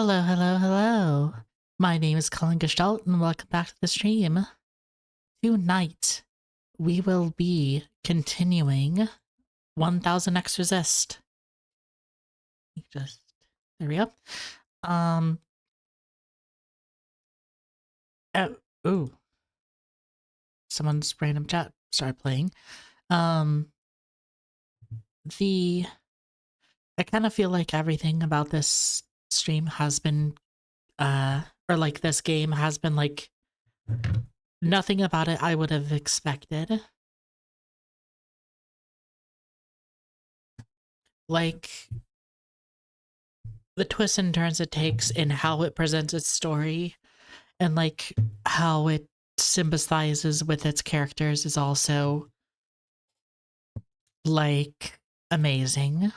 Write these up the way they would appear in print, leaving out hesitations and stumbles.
Hello, hello, hello. My name is Colin Gestalt, and welcome back to the stream. Tonight, we will be continuing 1000xResist. There we go. Um, oh, ooh, someone's random chat started playing. Um, I kind of feel like everything about this stream has been, or like this game has been like, nothing about it I would have expected. Like, the twists and turns it takes in how it presents its story and like how it sympathizes with its characters is also like amazing.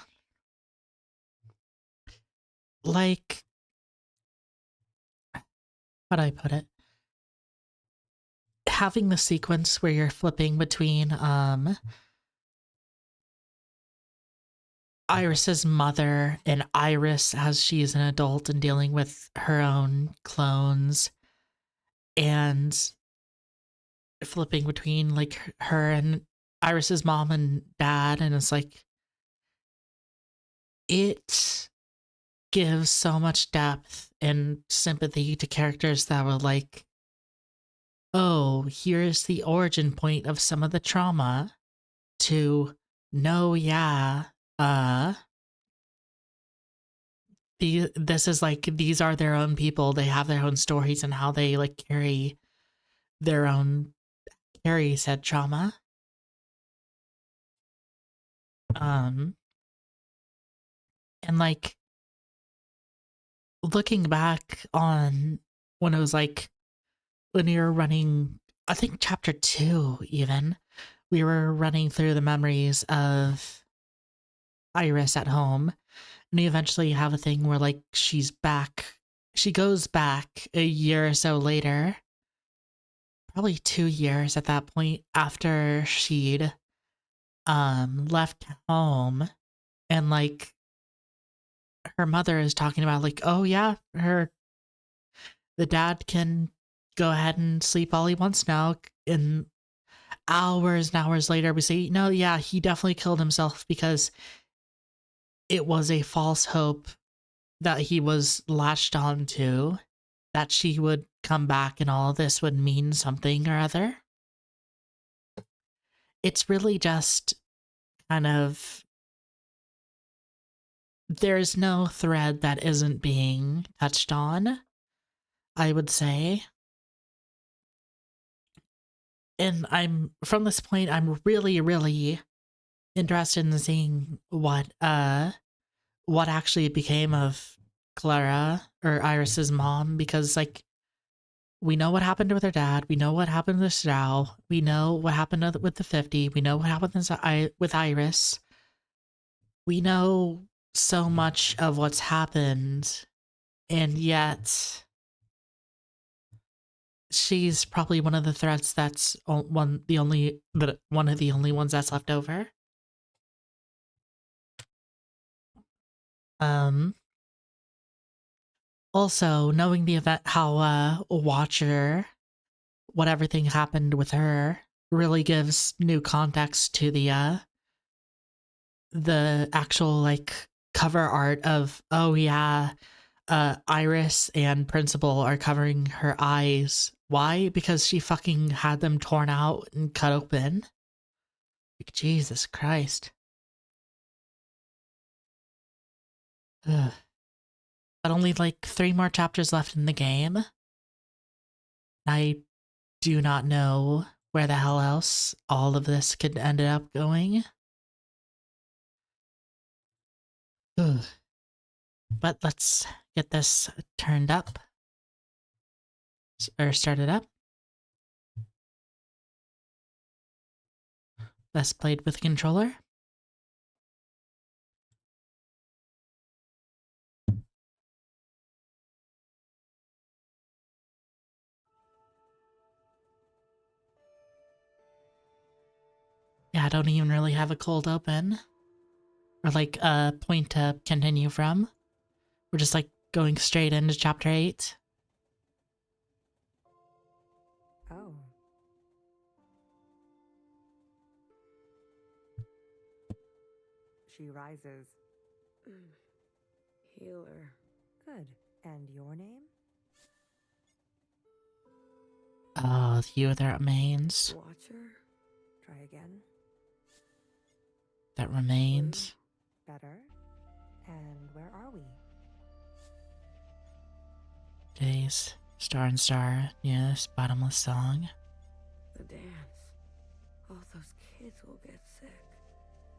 Like, how do I put it? Having the sequence where you're flipping between Iris's mother and Iris as she's an adult and dealing with her own clones, and flipping between like her and Iris's mom and dad, and it's like it gives so much depth and sympathy to characters that were like, oh, here's the origin point of some of the trauma, to no, yeah, uh this is like, these are their own people, they have their own stories and how they like carry said trauma. um and like, looking back on when it was like, when we were running, I think chapter 2 even, we were running through the memories of Iris at home, and we eventually have a thing where like she goes back a year or so later, probably 2 years at that point, after she'd left home, and like her mother is talking about like, oh yeah, the dad can go ahead and sleep all he wants now. And hours and hours later we say, no, yeah, he definitely killed himself because it was a false hope that he was latched onto, that she would come back and all of this would mean something or other. It's really just kind of, there's no thread that isn't being touched on, I would say. And from this point, I'm really, really interested in seeing what actually became of Clara, or Iris's mom, because like, we know what happened with her dad, we know what happened with Zhao, we know what happened with the 50, we know what happened with Iris. We know so much of what's happened, and yet she's probably one of the threads that's one of the only ones that's left over. Also, knowing the event, how Watcher, what everything happened with her, really gives new context to the actual like cover art of, oh yeah, Iris and Principal are covering her eyes. Why? Because she fucking had them torn out and cut open. Like, Jesus Christ. Ugh. But only like 3 more chapters left in the game. I do not know where the hell else all of this could end up going. Ugh. But let's get this turned up. Or started up. Best played with a controller. Yeah, I don't even really have a cold open. Or like a point to continue from. We're just like going straight into chapter 8. Oh. She rises. Healer. Good. And your name? Oh, you that remains. Watcher. Try again. That remains. Better. And where are we? Days. Star and Star. Yes, bottomless song. The dance. All those kids will get sick.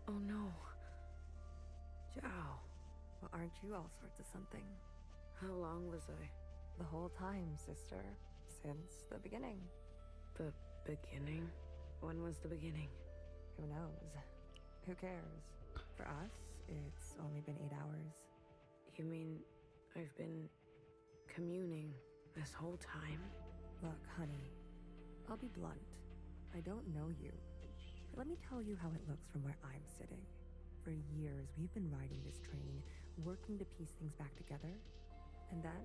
Oh no. Jow. Well, aren't you all sorts of something? How long was I? The whole time, sister. Since the beginning. The beginning? When was the beginning? Who knows? Who cares? For us, it's only been 8 hours. You mean I've been communing this whole time? Look, honey, I'll be blunt. I don't know you. But let me tell you how it looks from where I'm sitting. For years, we've been riding this train, working to piece things back together. And then,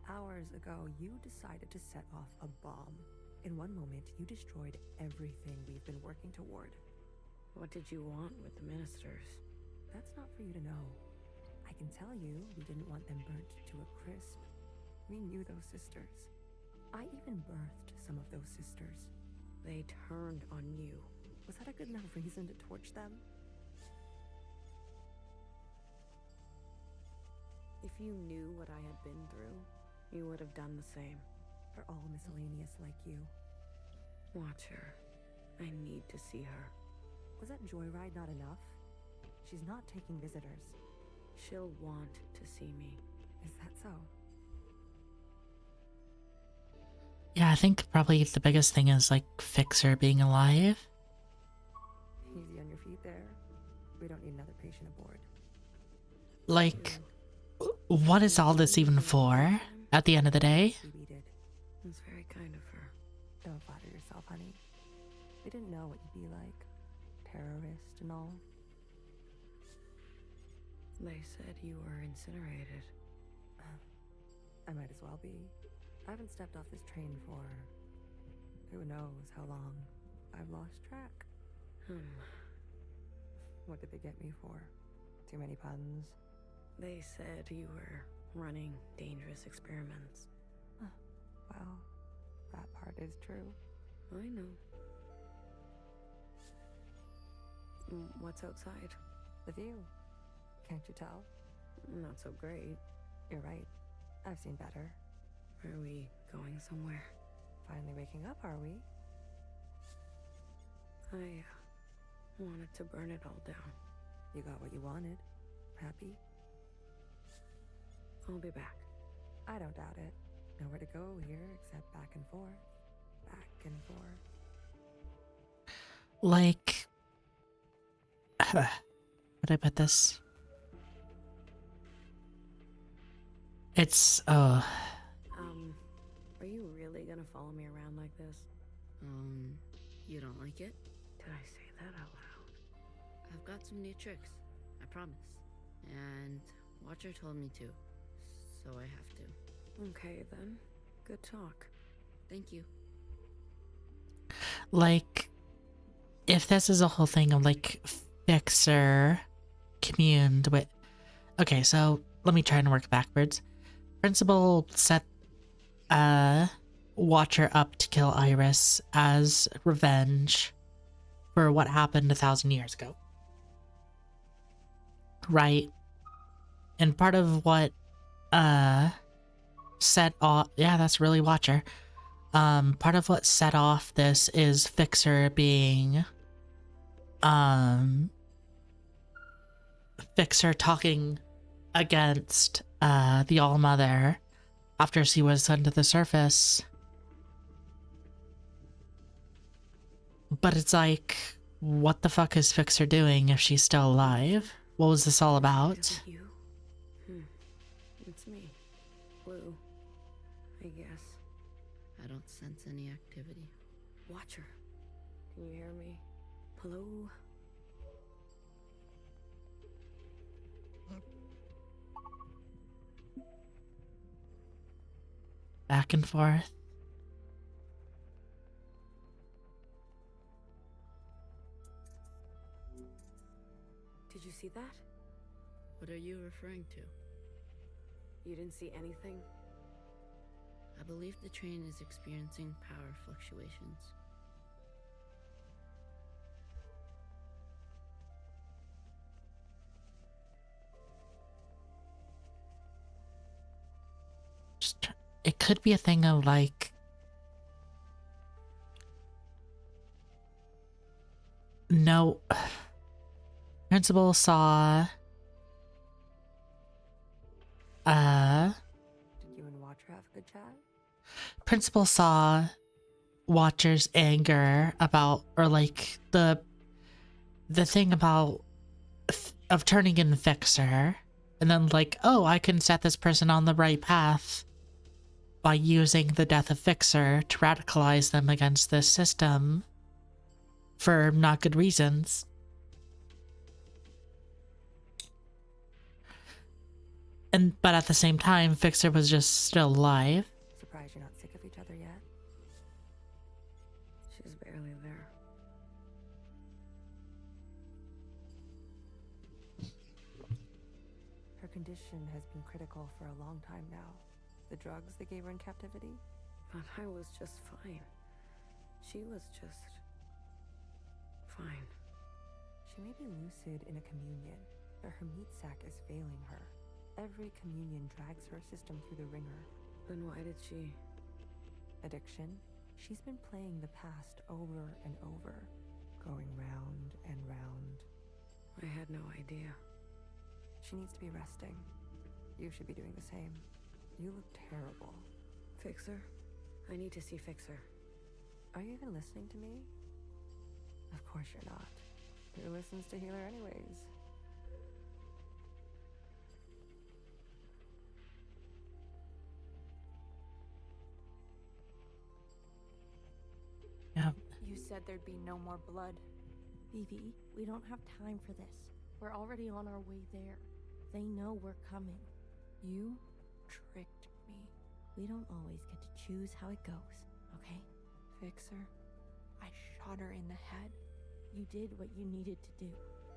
hours ago, you decided to set off a bomb. In one moment, you destroyed everything we've been working toward. What did you want with the ministers? That's not for you to know. I can tell you we didn't want them burnt to a crisp. We knew those sisters. I even birthed some of those sisters. They turned on you. Was that a good enough reason to torch them? If you knew what I had been through, you would have done the same. They're all miscellaneous like you. Watch her. I need to see her. Was that joyride not enough? She's not taking visitors. She'll want to see me. Is that so? Yeah, I think probably the biggest thing is like Fixer being alive. Easy on your feet there. We don't need another patient aboard. Like, what is all this even for at the end of the day? We did. It's very kind of her. Don't flatter yourself, honey. We didn't know what you'd be like. Terrorist and all. They said you were incinerated. I might as well be. I haven't stepped off this train for who knows how long. I've lost track. What did they get me for? Too many puns? They said you were running dangerous experiments. Well, that part is true. I know. What's outside? The view. Can't you tell? Not so great. You're right. I've seen better. Are we going somewhere? Finally waking up, are we? I wanted to burn it all down. You got what you wanted. Happy? I'll be back. I don't doubt it. Nowhere to go here except back and forth. Back and forth. Like, where did I put this? It's, Are you really gonna follow me around like this? You don't like it? Did I say that out loud? I've got some new tricks, I promise. And Watcher told me to, so I have to. Okay then. Good talk. Thank you. like, if this is a whole thing of like Fixer communed with. Okay, so let me try and work backwards. Principal set Watcher up to kill Iris as revenge for what happened 1,000 years ago. Right? And part of what set off, yeah, that's really Watcher. Part of what set off this is Fixer being Fixer talking against the All-Mother after she was sent to the surface. But it's like, what the fuck is Fixer doing if she's still alive? What was this all Is about? it you? It's me. Blue. I guess. I don't sense any activity. Watcher. Can you hear me? Hello? back and forth. Did you see that? What are you referring to? You didn't see anything? I believe the train is experiencing power fluctuations. It could be a thing of like, no, Principal saw Did you and Watcher have a good chat? Principal saw Watcher's anger about, or like the thing about of turning in Fixer, and then like, oh, I can set this person on the right path by using the death of Fixer to radicalize them against this system for not good reasons. But at the same time, Fixer was just still alive. Surprised you're not sick of each other yet? She's barely there. Her condition has been critical for a long time now. The drugs they gave her in captivity? But I was just fine. She was just fine. She may be lucid in a communion, but her meat sac is failing her. Every communion drags her system through the ringer. Then why did she? Addiction? She's been playing the past over and over, going round and round. I had no idea. She needs to be resting. You should be doing the same. You look terrible. Fixer? I need to see Fixer. Are you even listening to me? Of course you're not. Who listens to Healer anyways? Yeah. You said there'd be no more blood. Vivi, we don't have time for this. We're already on our way there. They know we're coming. You tricked me. We don't always get to choose how it goes, okay? Fixer, I shot her in the head. You did what you needed to do.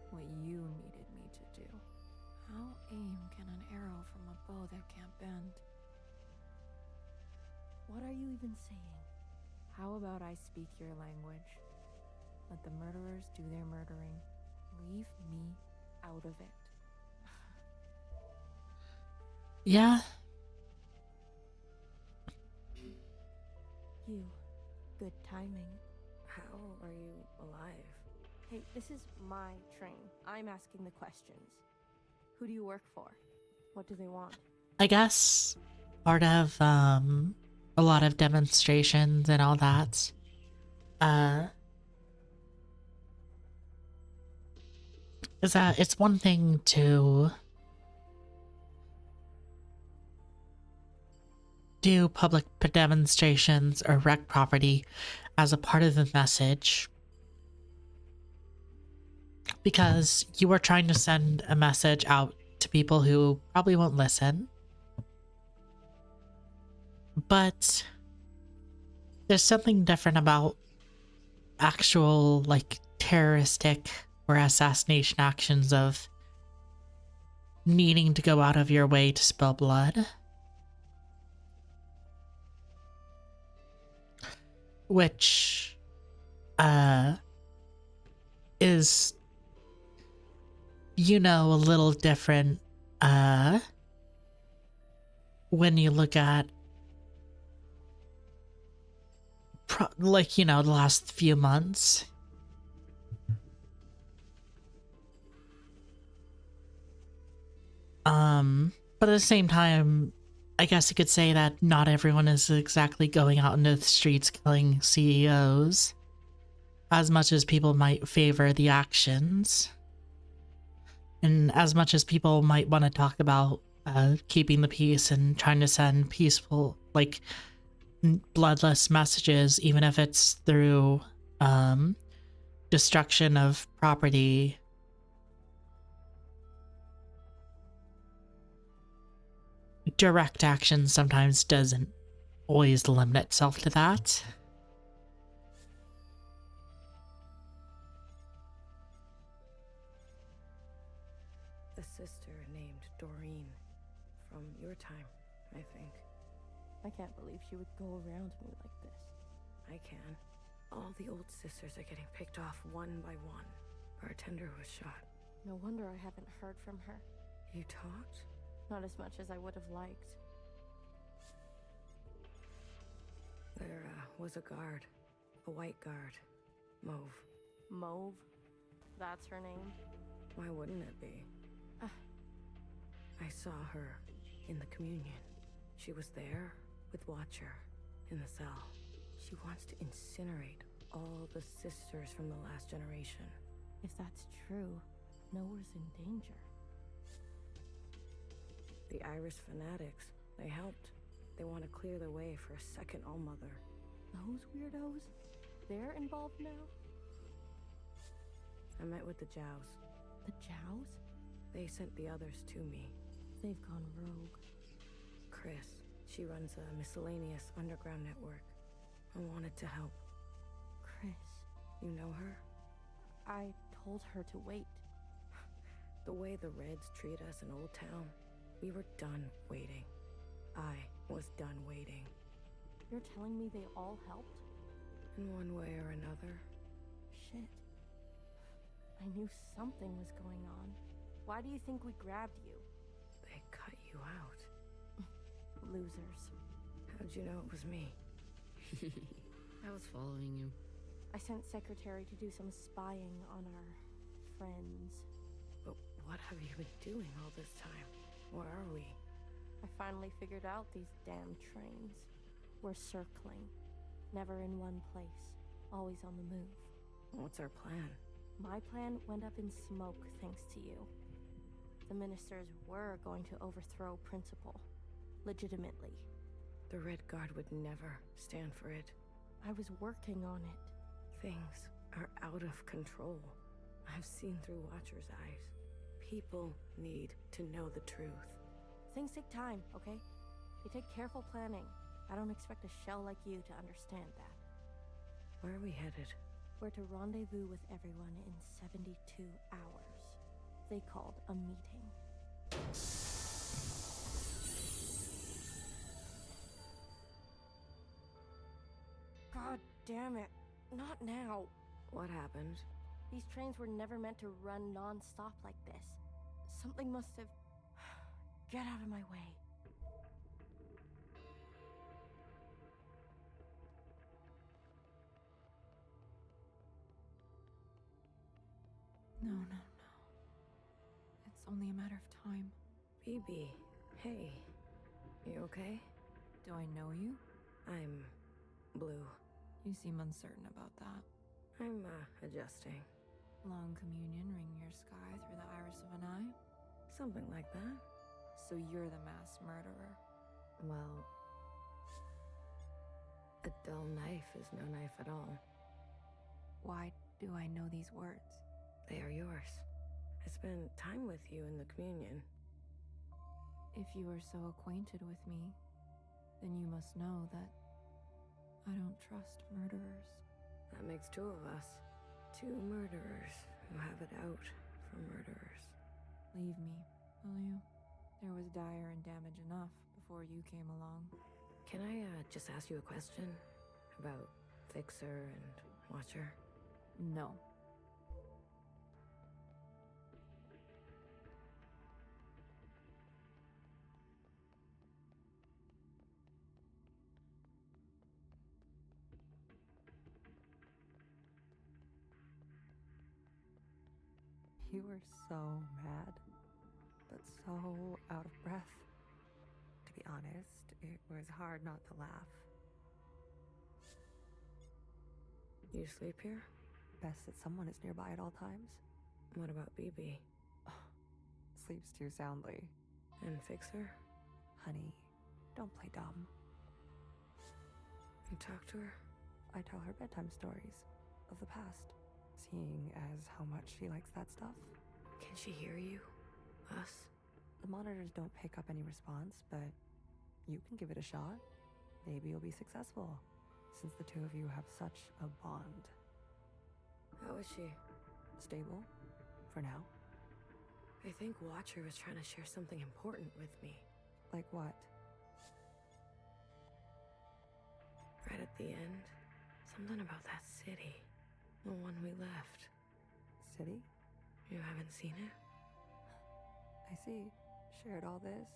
What you needed me to do. How aim can an arrow from a bow that can't bend? What are you even saying? How about I speak your language? Let the murderers do their murdering. Leave me out of it. Yeah. You. Good timing. How are you alive? Hey, this is my train. I'm asking the questions. Who do you work for? What do they want? I guess part of a lot of demonstrations and all that is that it's one thing to do public demonstrations or wreck property as a part of the message, because you are trying to send a message out to people who probably won't listen. But there's something different about actual, like, terroristic or assassination actions of needing to go out of your way to spill blood. Which, is, you know, a little different, when you look at, like, you know, the last few months. But at the same time, I guess you could say that not everyone is exactly going out into the streets killing CEOs, as much as people might favor the actions. And as much as people might want to talk about keeping the peace and trying to send peaceful, like, bloodless messages, even if it's through destruction of property. Direct action sometimes doesn't always limit itself to that. A sister named Doreen. From your time, I think. I can't believe she would go around me like this. I can. All the old sisters are getting picked off one by one. Bartender was shot. No wonder I haven't heard from her. You talked? Not as much as I would have liked. There was a guard. A white guard. Mauve. Mauve? That's her name? Why wouldn't it be? I saw her in the communion. She was there with Watcher in the cell. She wants to incinerate all the sisters from the last generation. If that's true, Noah's in danger. The Iris fanatics, they helped. They want to clear the way for a second Allmother. Those weirdos? They're involved now? I met with the Jows. The Jows? They sent the others to me. They've gone rogue. Chris, she runs a miscellaneous underground network. I wanted to help. Chris. You know her? I told her to wait. The way the Reds treat us in Old Town, we were done waiting. I was done waiting. You're telling me they all helped? In one way or another. Shit. I knew something was going on. Why do you think we grabbed you? They cut you out. Losers. How'd you know it was me? I was following you. I sent Secretary to do some spying on our friends. But what have you been doing all this time? Where are we? I finally figured out these damn trains. We're circling. Never in one place. Always on the move. What's our plan? My plan went up in smoke thanks to you. The ministers were going to overthrow Principal. Legitimately. The Red Guard would never stand for it. I was working on it. Things are out of control. I've seen through Watcher's eyes. People need to know the truth. Things take time, okay? They take careful planning. I don't expect a shell like you to understand that. Where are we headed? We're to rendezvous with everyone in 72 hours. They called a meeting. God damn it. Not now. What happened? These trains were never meant to run non-stop like this. Something must have... Get out of my way. No. It's only a matter of time. BB, hey. You okay? Do I know you? I'm blue. You seem uncertain about that. I'm, adjusting. Long communion ring your sky through the iris of an eye? Something like that. So you're the mass murderer. Well, a dull knife is no knife at all. Why do I know these words? They are yours. I spent time with you in the communion. If you are so acquainted with me, then you must know that I don't trust murderers. That makes two of us. Two murderers who have it out for murderers. Leave me, will you? There was dire and damage enough before you came along. Can I, just ask you a question? About Fixer and Watcher? No. You were so mad, but so out of breath. To be honest, it was hard not to laugh. You sleep here? Best that someone is nearby at all times. What about BB? Sleeps too soundly. And Fixer? Honey, don't play dumb. You talk to her? I tell her bedtime stories of the past, seeing as how much she likes that stuff. Can she hear you? Us? The monitors don't pick up any response, but you can give it a shot. maybe you'll be successful, since the two of you have such a bond. How is she? Stable? For now? I think Watcher was trying to share something important with me. Like what? Right at the end, something about that city. The one we left. City? You haven't seen it? I see. Shared all this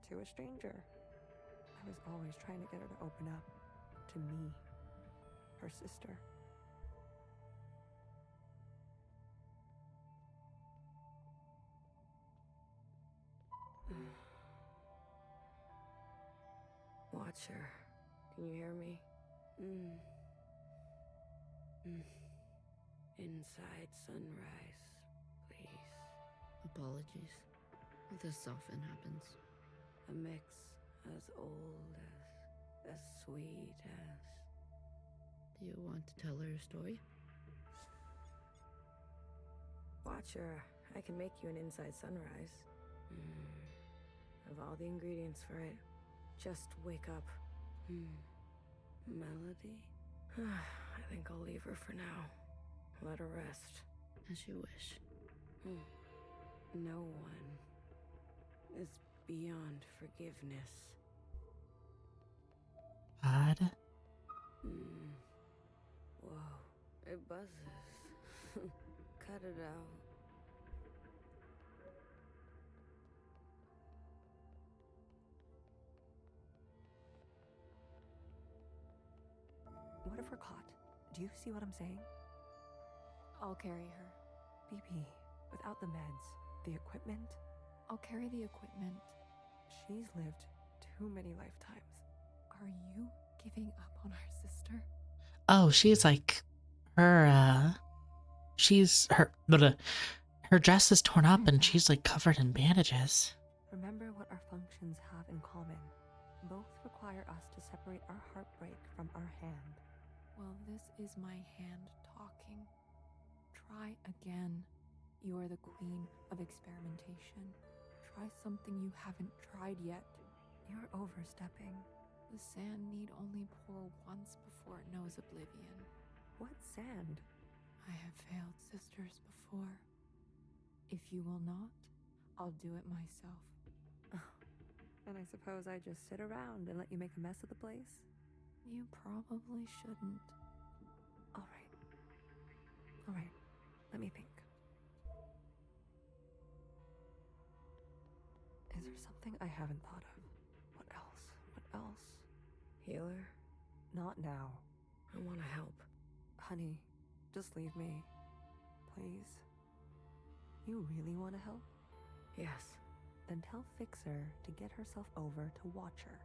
to a stranger. I was always trying to get her to open up to me, her sister. Watcher, can you hear me? Inside sunrise, please. Apologies. This often happens. A mix as old as sweet as... Do you want to tell her a story? Watcher, I can make you an inside sunrise. Have all the ingredients for it. Just wake up. Melody? I think I'll leave her for now. Let her rest. As you wish. No one is beyond forgiveness. Odd. Whoa, it buzzes. Cut it out. What if we're caught? Do you see what I'm saying? I'll carry her. BB, without the meds, the equipment, I'll carry the equipment. she's lived too many lifetimes. Are you giving up on our sister? Oh, she's like her her dress is torn up and she's like covered in bandages. Remember what our functions have in common. Both require us to separate our heartbreak from our hand. Well, this is my hand talking. Try again. You are the queen of experimentation. Try something you haven't tried yet. You're overstepping. The sand need only pour once before it knows oblivion. What sand? I have failed sisters before. If you will not, I'll do it myself. And I suppose I just sit around and let you make a mess of the place? You probably shouldn't. All right. Let me think. Is there something I haven't thought of? What else? Healer? Not now. I want to help. Honey, just leave me. Please. You really want to help? Yes. Then tell Fixer to get herself over to Watcher.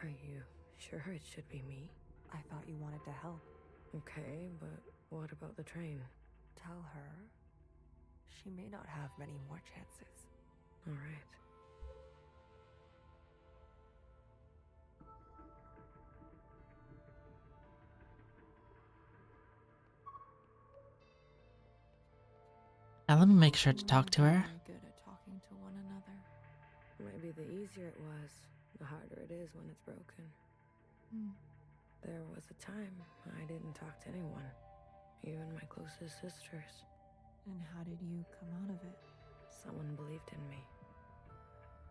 Are you sure it should be me? I thought you wanted to help. Okay, but what about the train? Tell her she may not have many more chances. All right. Now let me make sure to talk to her. We're good at talking to one another. Maybe the easier it was, the harder it is when it's broken. There was a time I didn't talk to anyone, even my closest sisters. And how did you come out of it? Someone believed in me.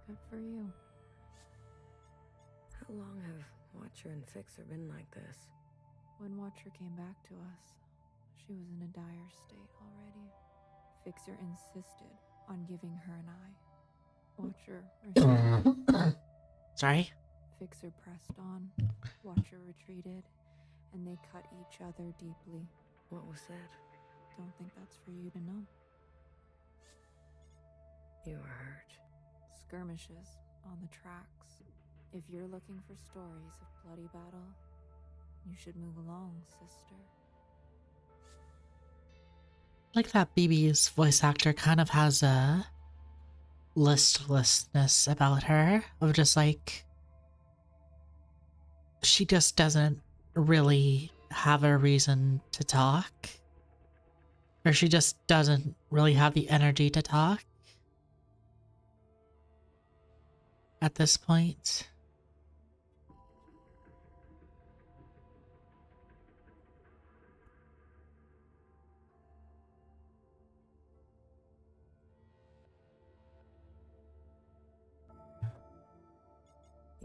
Good for you. How long have Watcher and Fixer been like this? When Watcher came back to us, she was in a dire state already. Fixer insisted on giving her an eye. Watcher refused. Sorry? Fixer pressed on, Watcher retreated, and they cut each other deeply. What was said? Don't think that's for you to know. You were hurt. Skirmishes on the tracks. If you're looking for stories of bloody battle, you should move along, sister. Like that BB's voice actor kind of has a listlessness about her of just like she just doesn't really have a reason to talk, or she just doesn't really have the energy to talk at this point.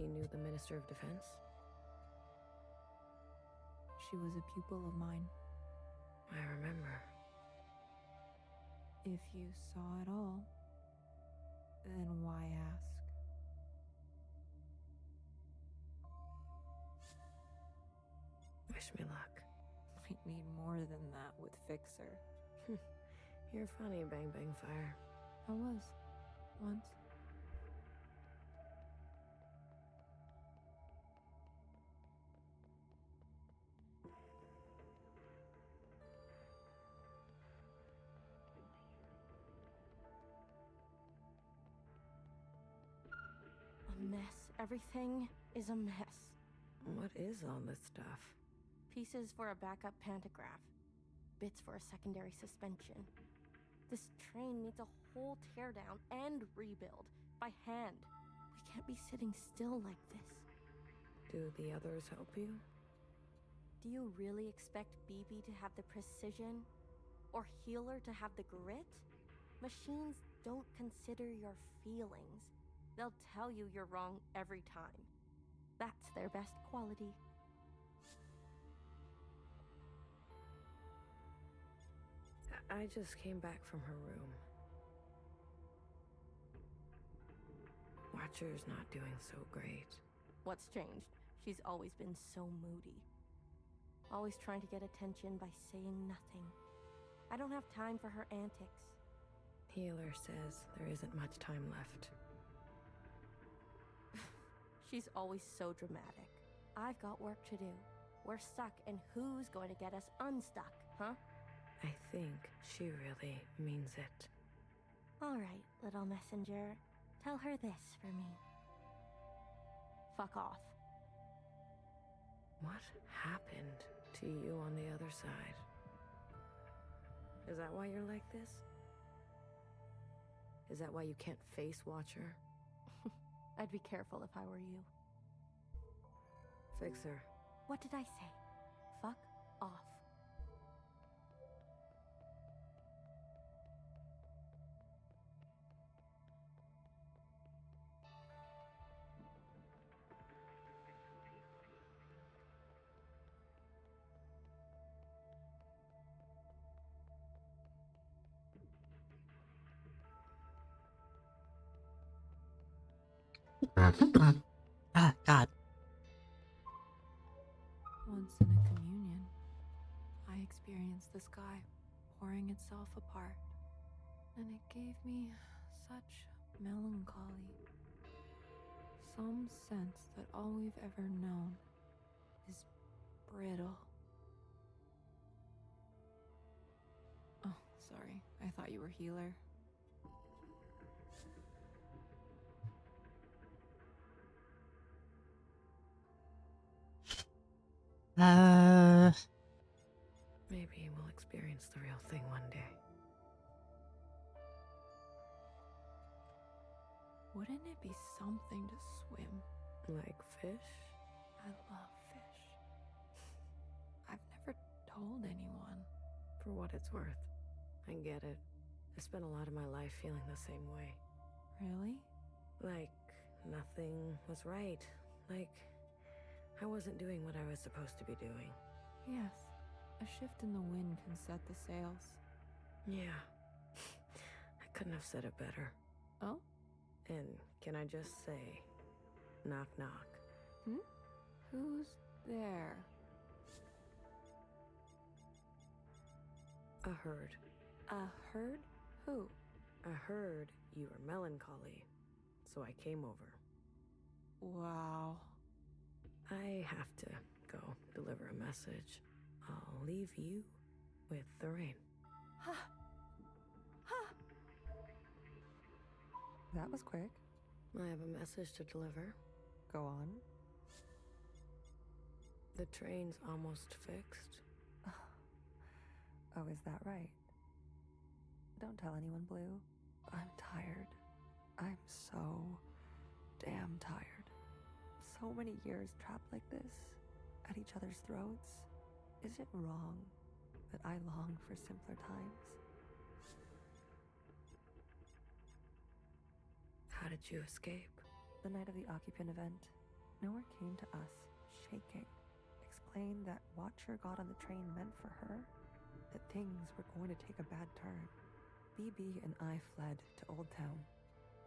He knew the Minister of Defense? She was a pupil of mine. I remember. If you saw it all, then why ask? Wish me luck. Might need more than that with Fixer. You're funny, Bang Bang Fire. I was. Once. A mess. Everything is a mess. What is all this stuff? Pieces for a backup pantograph. Bits for a secondary suspension. This train needs a whole teardown and rebuild by hand. We can't be sitting still like this. Do the others help you? Do you really expect BB to have the precision? Or Healer to have the grit? Machines don't consider your feelings. They'll tell you you're wrong every time. That's their best quality. I just came back from her room. Watcher's not doing so great. What's changed? She's always been so moody. Always trying to get attention by saying nothing. I don't have time for her antics. Healer says there isn't much time left. She's always so dramatic. I've got work to do. We're stuck, and who's going to get us unstuck, huh? I think she really means it. All right, little messenger. Tell her this for me. Fuck off. What happened to you on the other side? Is that why you're like this? Is that why you can't face Watcher? I'd be careful if I were you. Fixer. What did I say? Fuck off. Ah, God. Once in a communion, I experienced the sky pouring itself apart, and it gave me such melancholy. Some sense that all we've ever known is brittle. Oh, sorry. I thought you were Healer. Maybe we'll experience the real thing one day. Wouldn't it be something to swim? Like fish? I love fish. I've never told anyone. For what it's worth. I get it. I spent a lot of my life feeling the same way. Really? Like, nothing was right. Like, I wasn't doing what I was supposed to be doing. Yes. A shift in the wind can set the sails. Yeah. I couldn't have said it better. Oh? And can I just say, knock knock. Who's there? A herd. A herd? Who? I heard you were melancholy, so I came over. Wow. I have to go deliver a message. I'll leave you with the rain. Ha! Ha! That was quick. I have a message to deliver. Go on. The train's almost fixed. Oh, is that right? Don't tell anyone, Blue. I'm tired. I'm so damn tired. So many years trapped like this, at each other's throats. Is it wrong that I long for simpler times? How did you escape? The night of the occupant event, Noah came to us, shaking, explained that Watcher got on the train meant for her, that things were going to take a bad turn. BB and I fled to Old Town,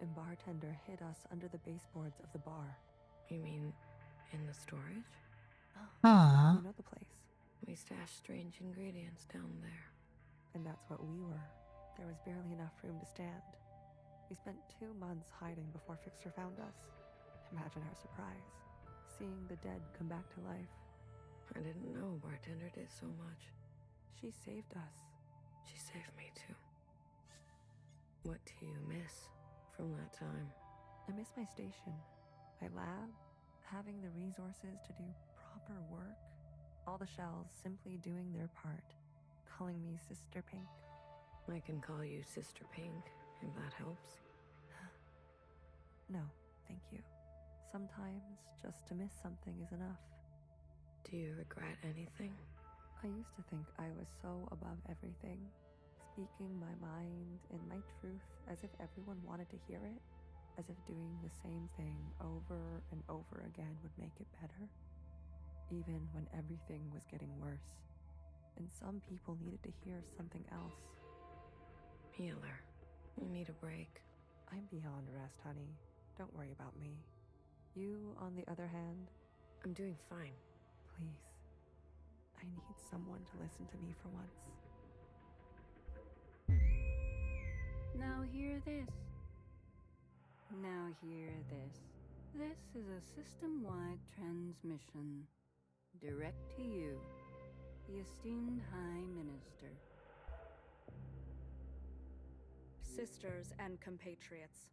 and bartender hid us under the baseboards of the bar. You mean in the storage? Huh. You know the place. We stashed strange ingredients down there. And that's what we were. There was barely enough room to stand. We spent 2 months hiding before Fixer found us. Imagine our surprise, seeing the dead come back to life. I didn't know bartender did so much. She saved us. She saved me too. What do you miss from that time? I miss my station, my lab, having the resources to do proper work. All the shells simply doing their part, calling me Sister Pink. I can call you Sister Pink, if that helps. No, thank you. Sometimes just to miss something is enough. Do you regret anything? I used to think I was so above everything, speaking my mind and my truth as if everyone wanted to hear it, as if doing the same thing over and over again would make it better, even when everything was getting worse, and some people needed to hear something else. Healer, you need a break. I'm beyond rest, honey. Don't worry about me. You, on the other hand, I'm doing fine. please. I need someone to listen to me for once. Now hear this. Now hear this. This is a system-wide transmission. Direct to you, the esteemed High Minister. Sisters and compatriots,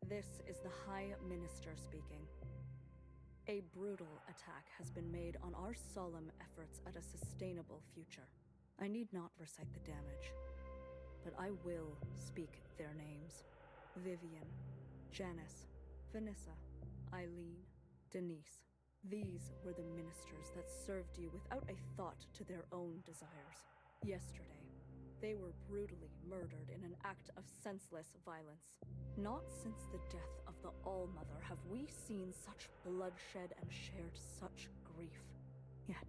this is the High Minister speaking. A brutal attack has been made on our solemn efforts at a sustainable future. I need not recite the damage, but I will speak their names. Vivian, Janice, Vanessa, Eileen, Denise. These were the ministers that served you without a thought to their own desires. Yesterday, they were brutally murdered in an act of senseless violence. Not since the death of the All-Mother have we seen such bloodshed and shared such grief. Yet,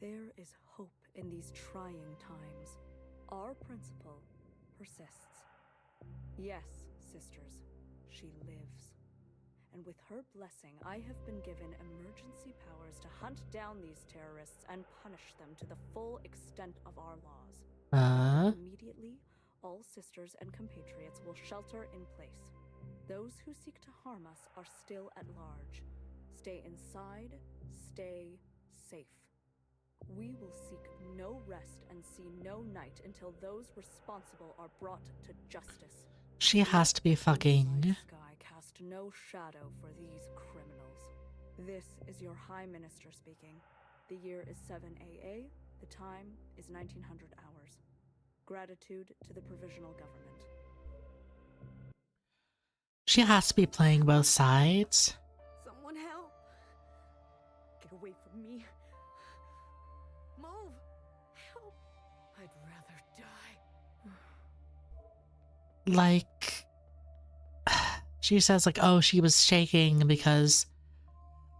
there is hope in these trying times. Our principle persists. Yes, sisters, she lives. And with her blessing, I have been given emergency powers to hunt down these terrorists and punish them to the full extent of our laws. Immediately, all sisters and compatriots will shelter in place. Those who seek to harm us are still at large. Stay inside, stay safe. We will seek no rest and see no night until those responsible are brought to justice. She has to be fucking. The sky cast no shadow for these criminals. This is your High Minister speaking. The year is 7 AA. The time is 1900 hours. Gratitude to the Provisional Government. She has to be playing both sides. Someone help! Get away from me. Move! Help! I'd rather die. Like, she says, like, oh, she was shaking because,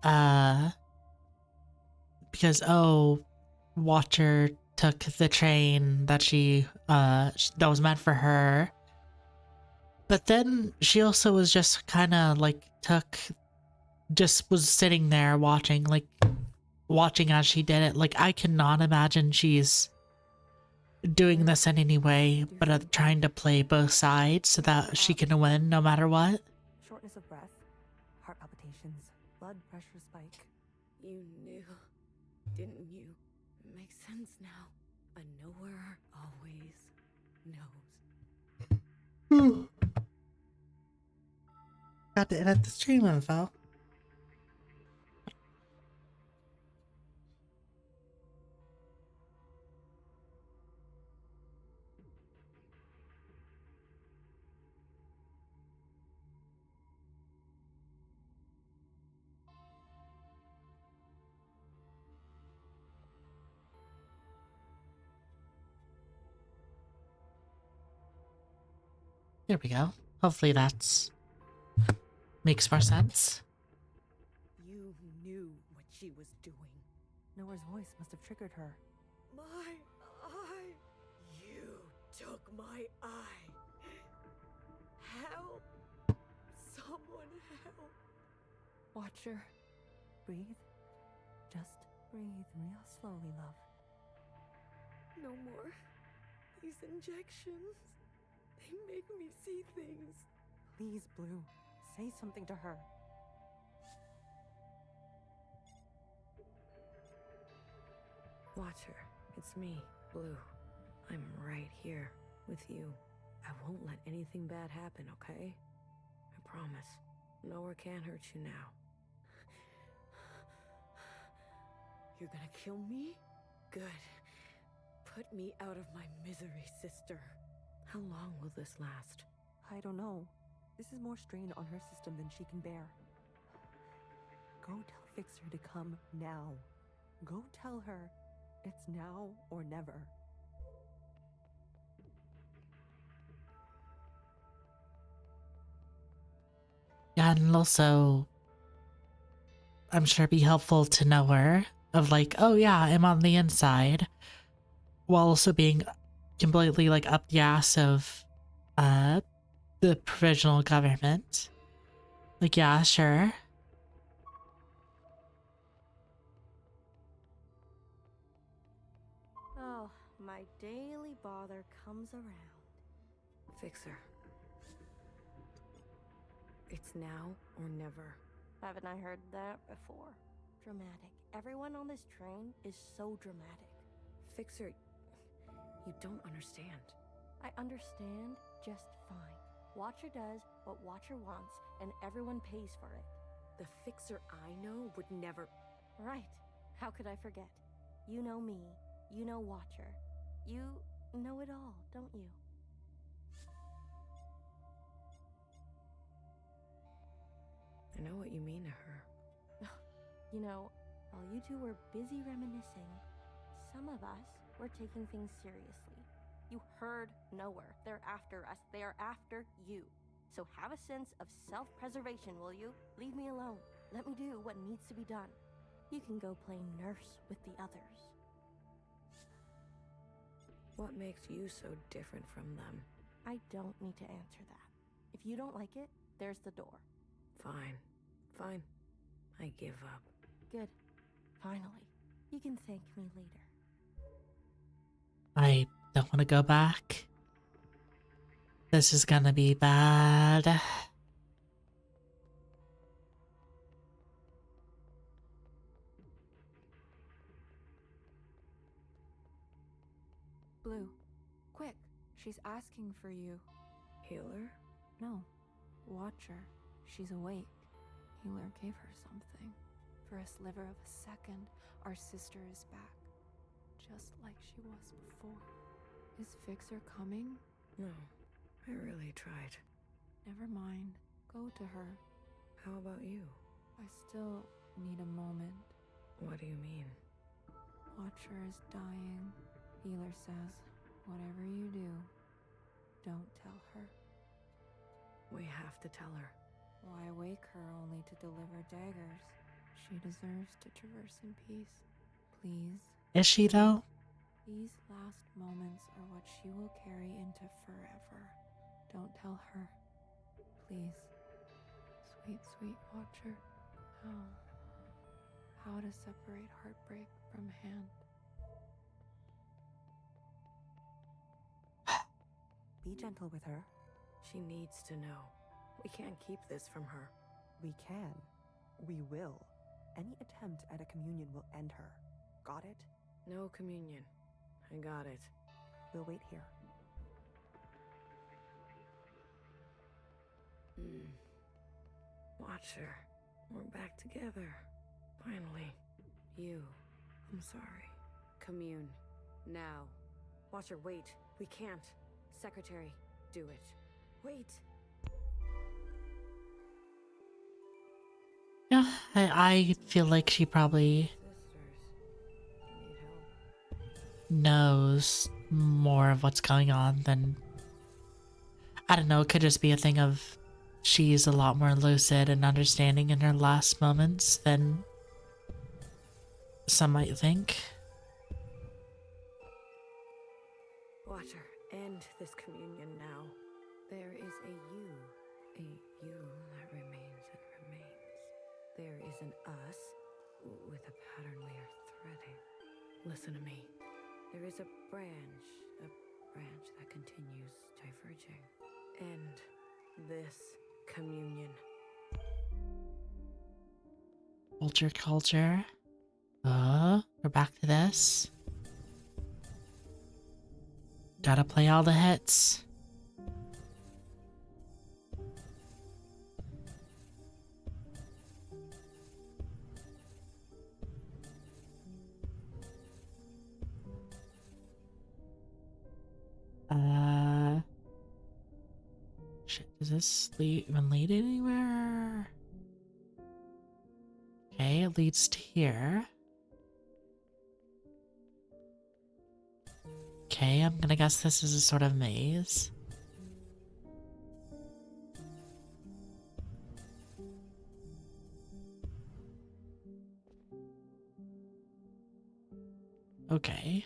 oh, Watcher took the train that that was meant for her. But then she also was just kind of like just was sitting there watching as she did it. Like, I cannot imagine she's doing this in any way, but trying to play both sides so that she can win no matter what. Shortness of breath, heart palpitations, blood pressure spike. You knew, didn't you? It makes sense now. A knower always knows. Got to edit the stream info. There we go. Hopefully that's makes more sense. Noah's voice must have triggered her. My eye! You took my eye! Help! Someone help! Watcher. Breathe. Just breathe real slowly, love. No more. These injections. They make me see things. Please, Blue. Say something to her. Watcher, it's me, Blue. I'm right here with you. I won't let anything bad happen, okay? I promise. Nowhere can hurt you now. You're gonna kill me? Good. Put me out of my misery, sister. How long will this last? I don't know. This is more strain on her system than she can bear. Go tell Fixer to come now. Go tell her it's now or never. Yeah, and also, I'm sure it'd be helpful to know her of like, oh yeah, I'm on the inside, while also being completely like up the ass of the provisional government. Like, yeah, sure. Oh, my daily bother comes around. Fixer. It's now or never. Haven't I heard that before? Dramatic. Everyone on this train is so dramatic. Fixer, you don't understand. I understand just fine. Watcher does what Watcher wants, and everyone pays for it. The Fixer I know would never... Right. How could I forget? You know me. You know Watcher. You know it all, don't you? I know what you mean to her. You know, while you two were busy reminiscing, some of us were taking things seriously. You heard nowhere. They're after us. They are after you. So have a sense of self-preservation, will you? Leave me alone. Let me do what needs to be done. You can go play nurse with the others. What makes you so different from them? I don't need to answer that. If you don't like it, there's the door. Fine. Fine. I give up. Good. Finally. You can thank me later. I don't want to go back. This is gonna be bad. Blue, quick. She's asking for you. Healer? No. Watcher. She's awake. Healer gave her something. For a sliver of a second, our sister is back. Just like she was before. Is Fixer coming? No. I really tried. Never mind. Go to her. How about you? I still need a moment. What do you mean? Watcher is dying. Healer says, whatever you do, don't tell her. We have to tell her. Why wake her only to deliver daggers? She deserves to traverse in peace. Please. Is she though? These last moments are what she will carry into forever. Don't tell her. Please. Sweet, sweet Watcher. How to separate heartbreak from hand. Be gentle with her. She needs to know. We can't keep this from her. We can. We will. Any attempt at a communion will end her. Got it? No communion. I got it. We'll wait here. Watcher, we're back together. Finally. You. I'm sorry. Commune. Now. Watcher, wait. We can't. Secretary, do it. Wait. Yeah, I feel like she probably Sisters. Need help. knows more of what's going on than... I don't know, it could just be a thing of she's a lot more lucid and understanding in her last moments than some might think. Watcher, end this communion now. There is a you that remains and remains. There is an us with a pattern we are threading. Listen to me. There is a branch that continues diverging. End this communion. Culture. We're back to this. Gotta play all the hits. Shit, does this even lead anywhere? Okay, it leads to here. Okay, I'm gonna guess this is a sort of maze. Okay.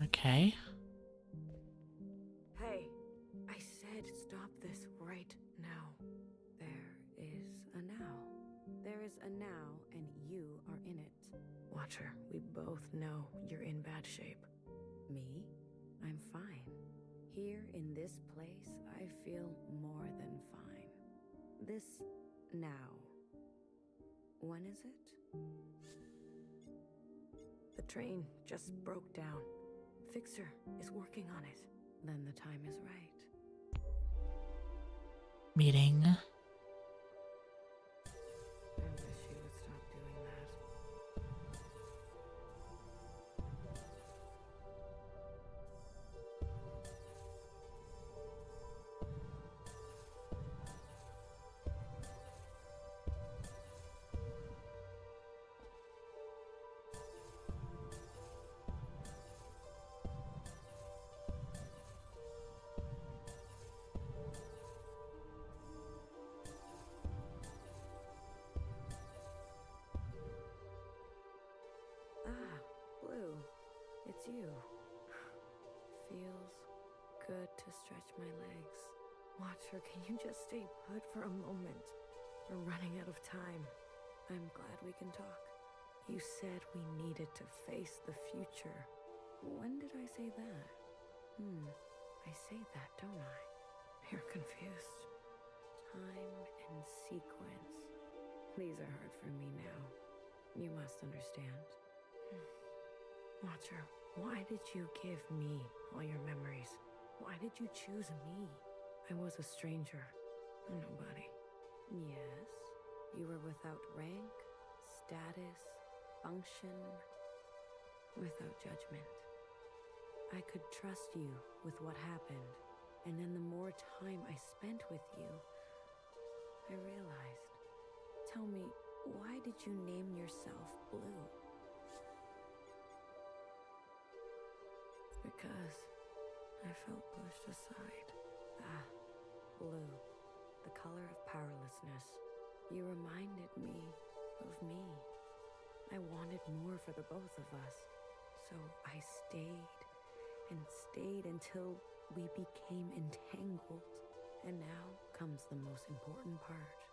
Okay. Hey, I said stop this right now. There is a now. There is a now, and you are in it. Watcher, we both know you're in bad shape. Me? I'm fine. Here in this place, I feel more than fine. This now. When is it? The train just broke down. Fixer is working on it. Then the time is right. Meeting. I wish you would stop doing that. Ah, Blue, it's you. Feels good to stretch my legs. Watcher, can you just stay put for a moment? We're running out of time. I'm glad we can talk. You said we needed to face the future. When did I say that? I say that, don't I? You're confused. Time and sequence. These are hard for me now. You must understand. Watcher, why did you give me all your memories? Why did you choose me? I was a stranger, a nobody. Yes, you were without rank, status, function, without judgment. I could trust you with what happened, and then the more time I spent with you, I realized. Tell me, why did you name yourself Blue? Because I felt pushed aside. Ah, blue. The color of powerlessness. You reminded me of me. I wanted more for the both of us. So I stayed and stayed until we became entangled. And now comes the most important part.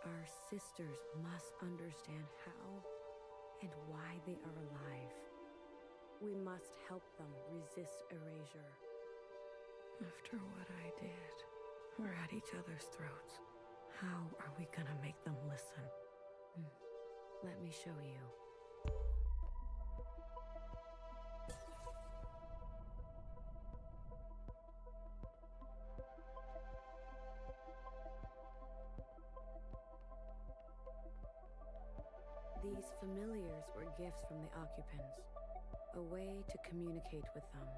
Our sisters must understand how and why they are alive. We must help them resist erasure. After what I did, we're at each other's throats. How are we gonna make them listen? Let me show you. These familiars were gifts from the occupants, a way to communicate with them.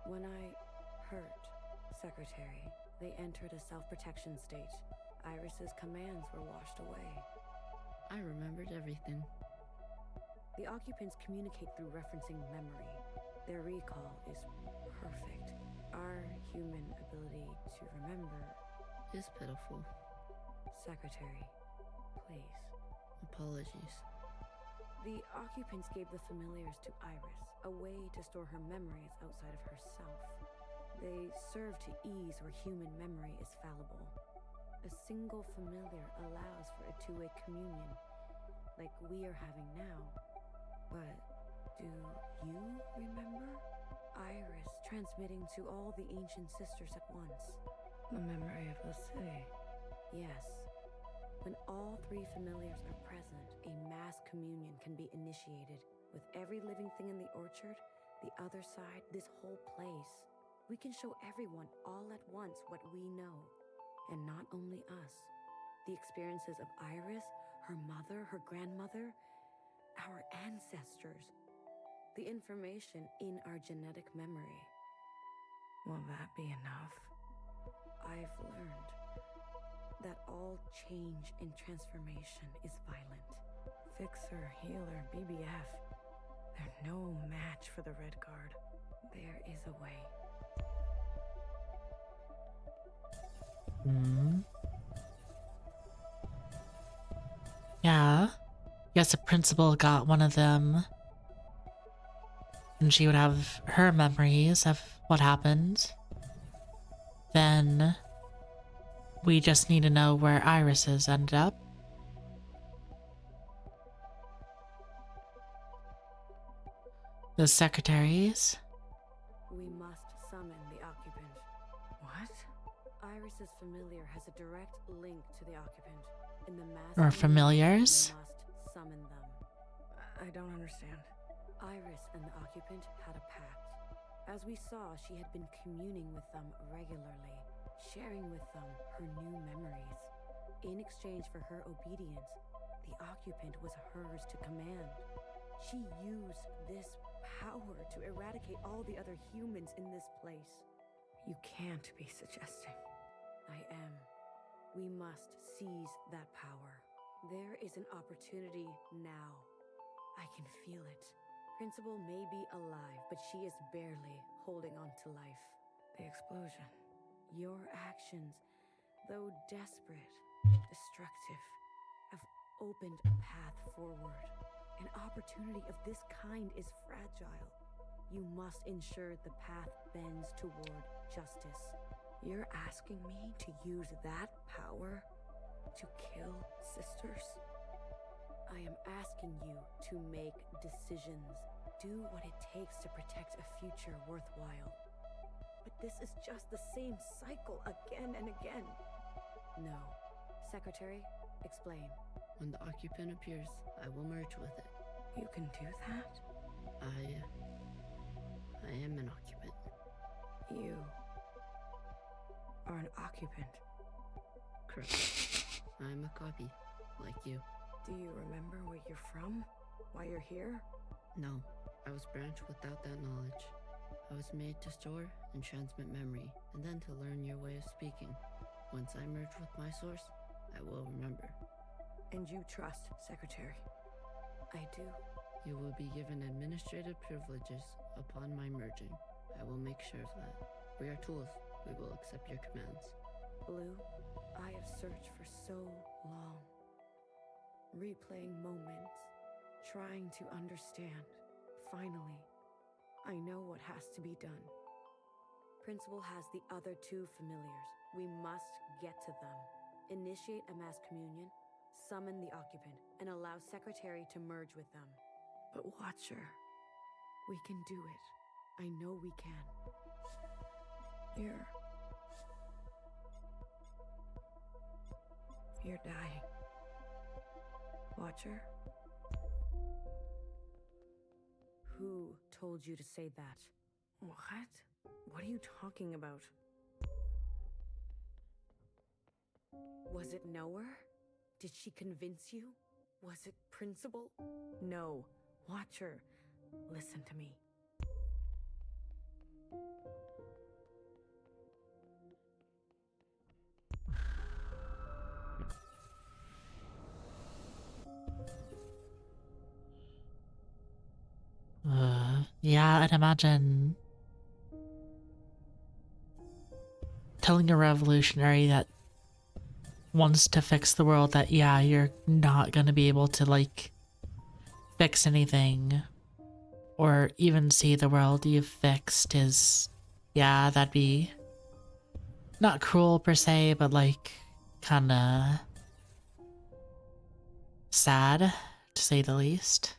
When I hurt Secretary, they entered a self-protection state. Iris's commands were washed away. I remembered everything. The occupants communicate through referencing memory. Their recall is perfect. Our human ability to remember... is pitiful. Secretary, please. Apologies. The occupants gave the familiars to Iris, a way to store her memories outside of herself. They serve to ease where human memory is fallible. A single familiar allows for a two-way communion, like we are having now. But do you remember? Iris transmitting to all the ancient sisters at once. The memory of the city. Yes. When all three familiars are present, a mass communion can be initiated. With every living thing in the orchard, the other side, this whole place. We can show everyone all at once what we know. And not only us. The experiences of Iris, her mother, her grandmother, our ancestors. The information in our genetic memory. Will that be enough? I've learned that all change and transformation is violent. Fixer, healer, BBF. They're no match for the Red Guard. There is a way. Yeah. Yes, the principal got one of them. And she would have her memories of what happened. Then we just need to know where Iris's ended up. The secretaries. We must summon the occupant. What? Iris's familiar has a direct link to the occupant. In the mass Or community, familiars. we must summon them. I don't understand. Iris and the occupant had a pact. As we saw, she had been communing with them regularly, sharing with them her new memories. In exchange for her obedience, the occupant was hers to command. She used this power to eradicate all the other humans in this place. You can't be suggesting. I am. We must seize that power. There is an opportunity now. I can feel it. Principal may be alive, but she is barely holding on to life. The explosion. Your actions, though desperate, destructive, have opened a path forward. An opportunity of this kind is fragile. You must ensure the path bends toward justice. You're asking me to use that power to kill sisters? I am asking you to make decisions. Do what it takes to protect a future worthwhile. But this is just the same cycle again and again. No. Secretary, explain. When the occupant appears, I will merge with it. You can do that? I am an occupant. You are an occupant. Correct. I'm a copy, like you. Do you remember where you're from? Why you're here? No, I was branched without that knowledge. I was made to store and transmit memory, and then to learn your way of speaking. Once I merge with my source, I will remember. And you trust, Secretary? I do. You will be given administrative privileges upon my merging. I will make sure of that. We are tools. We will accept your commands. Blue, I have searched for so long. Replaying moments, trying to understand. Finally, I know what has to be done. Principal has the other two familiars. We must get to them. Initiate a mass communion, summon the occupant, and allow Secretary to merge with them. But Watcher, we can do it. I know we can. You're dying. Watcher? Who told you to say that? What? What are you talking about? Was it Knower? Did she convince you? Was it Principal? No. Watcher, listen to me. Yeah, I'd imagine telling a revolutionary that wants to fix the world that, yeah, you're not gonna be able to, like, fix anything or even see the world you've fixed is, yeah, that'd be not cruel per se, but like kinda sad to say the least.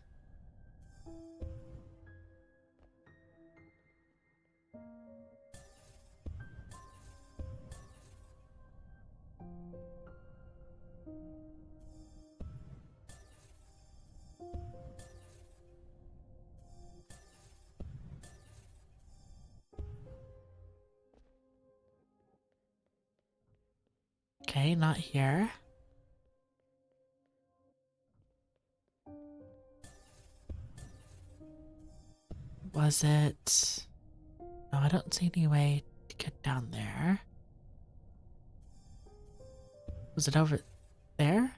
Okay, not here. Was it? No, I don't see any way to get down there. Was it over there?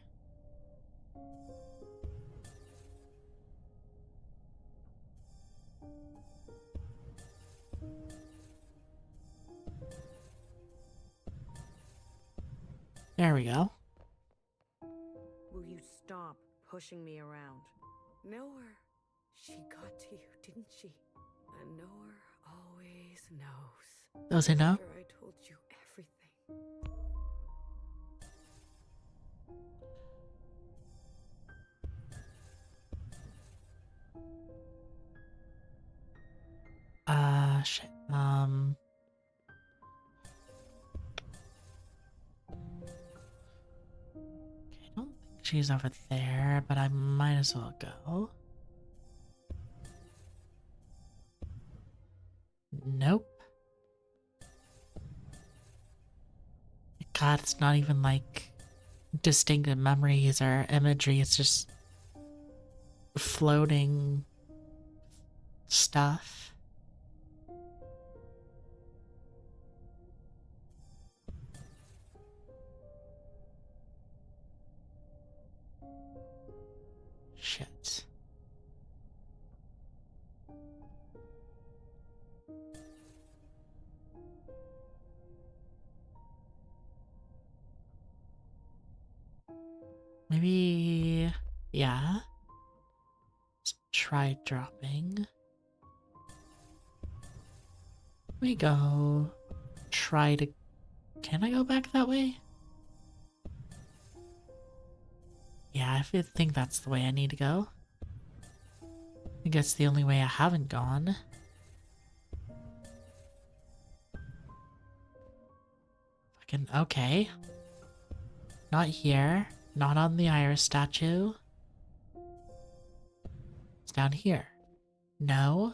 There we go. Will you stop pushing me around? Noah, she got to you, didn't she? And Noah always knows. Does it know? After I told you everything. Shit. Okay, I don't think she's over there, but I might as well go. Nope. God, it's not even like distinctive memories or imagery, it's just floating stuff. Shit. Maybe... yeah. Let's try dropping. We go... try to... Can I go back that way? Yeah, I think that's the way I need to go. I guess the only way I haven't gone. Fucking... okay. Not here. Not on the iris statue. It's down here. No.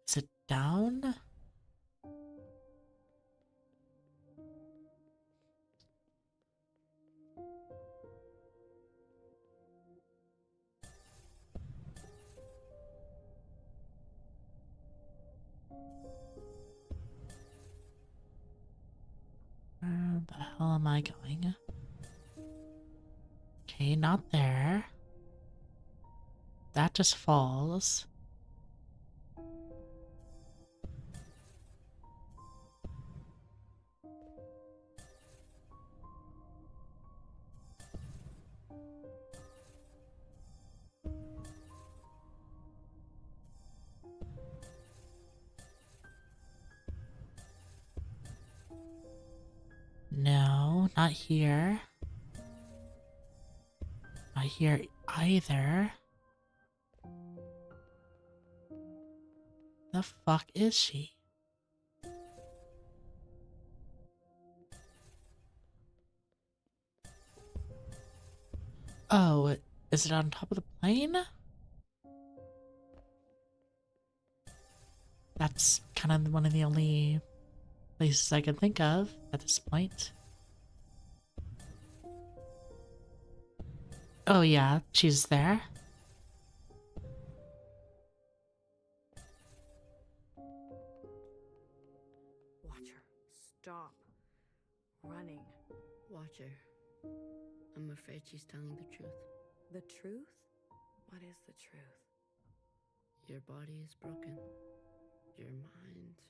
Is it down? Where the hell am I going? Okay, not there. That just falls. No, not here. Not here either. The fuck is she? Oh, is it on top of the plane? That's kind of one of the only places I can think of at this point. Oh yeah, she's there. Watcher, stop running. Watch her. I'm afraid she's telling the truth. The truth? What is the truth? Your body is broken. Your mind.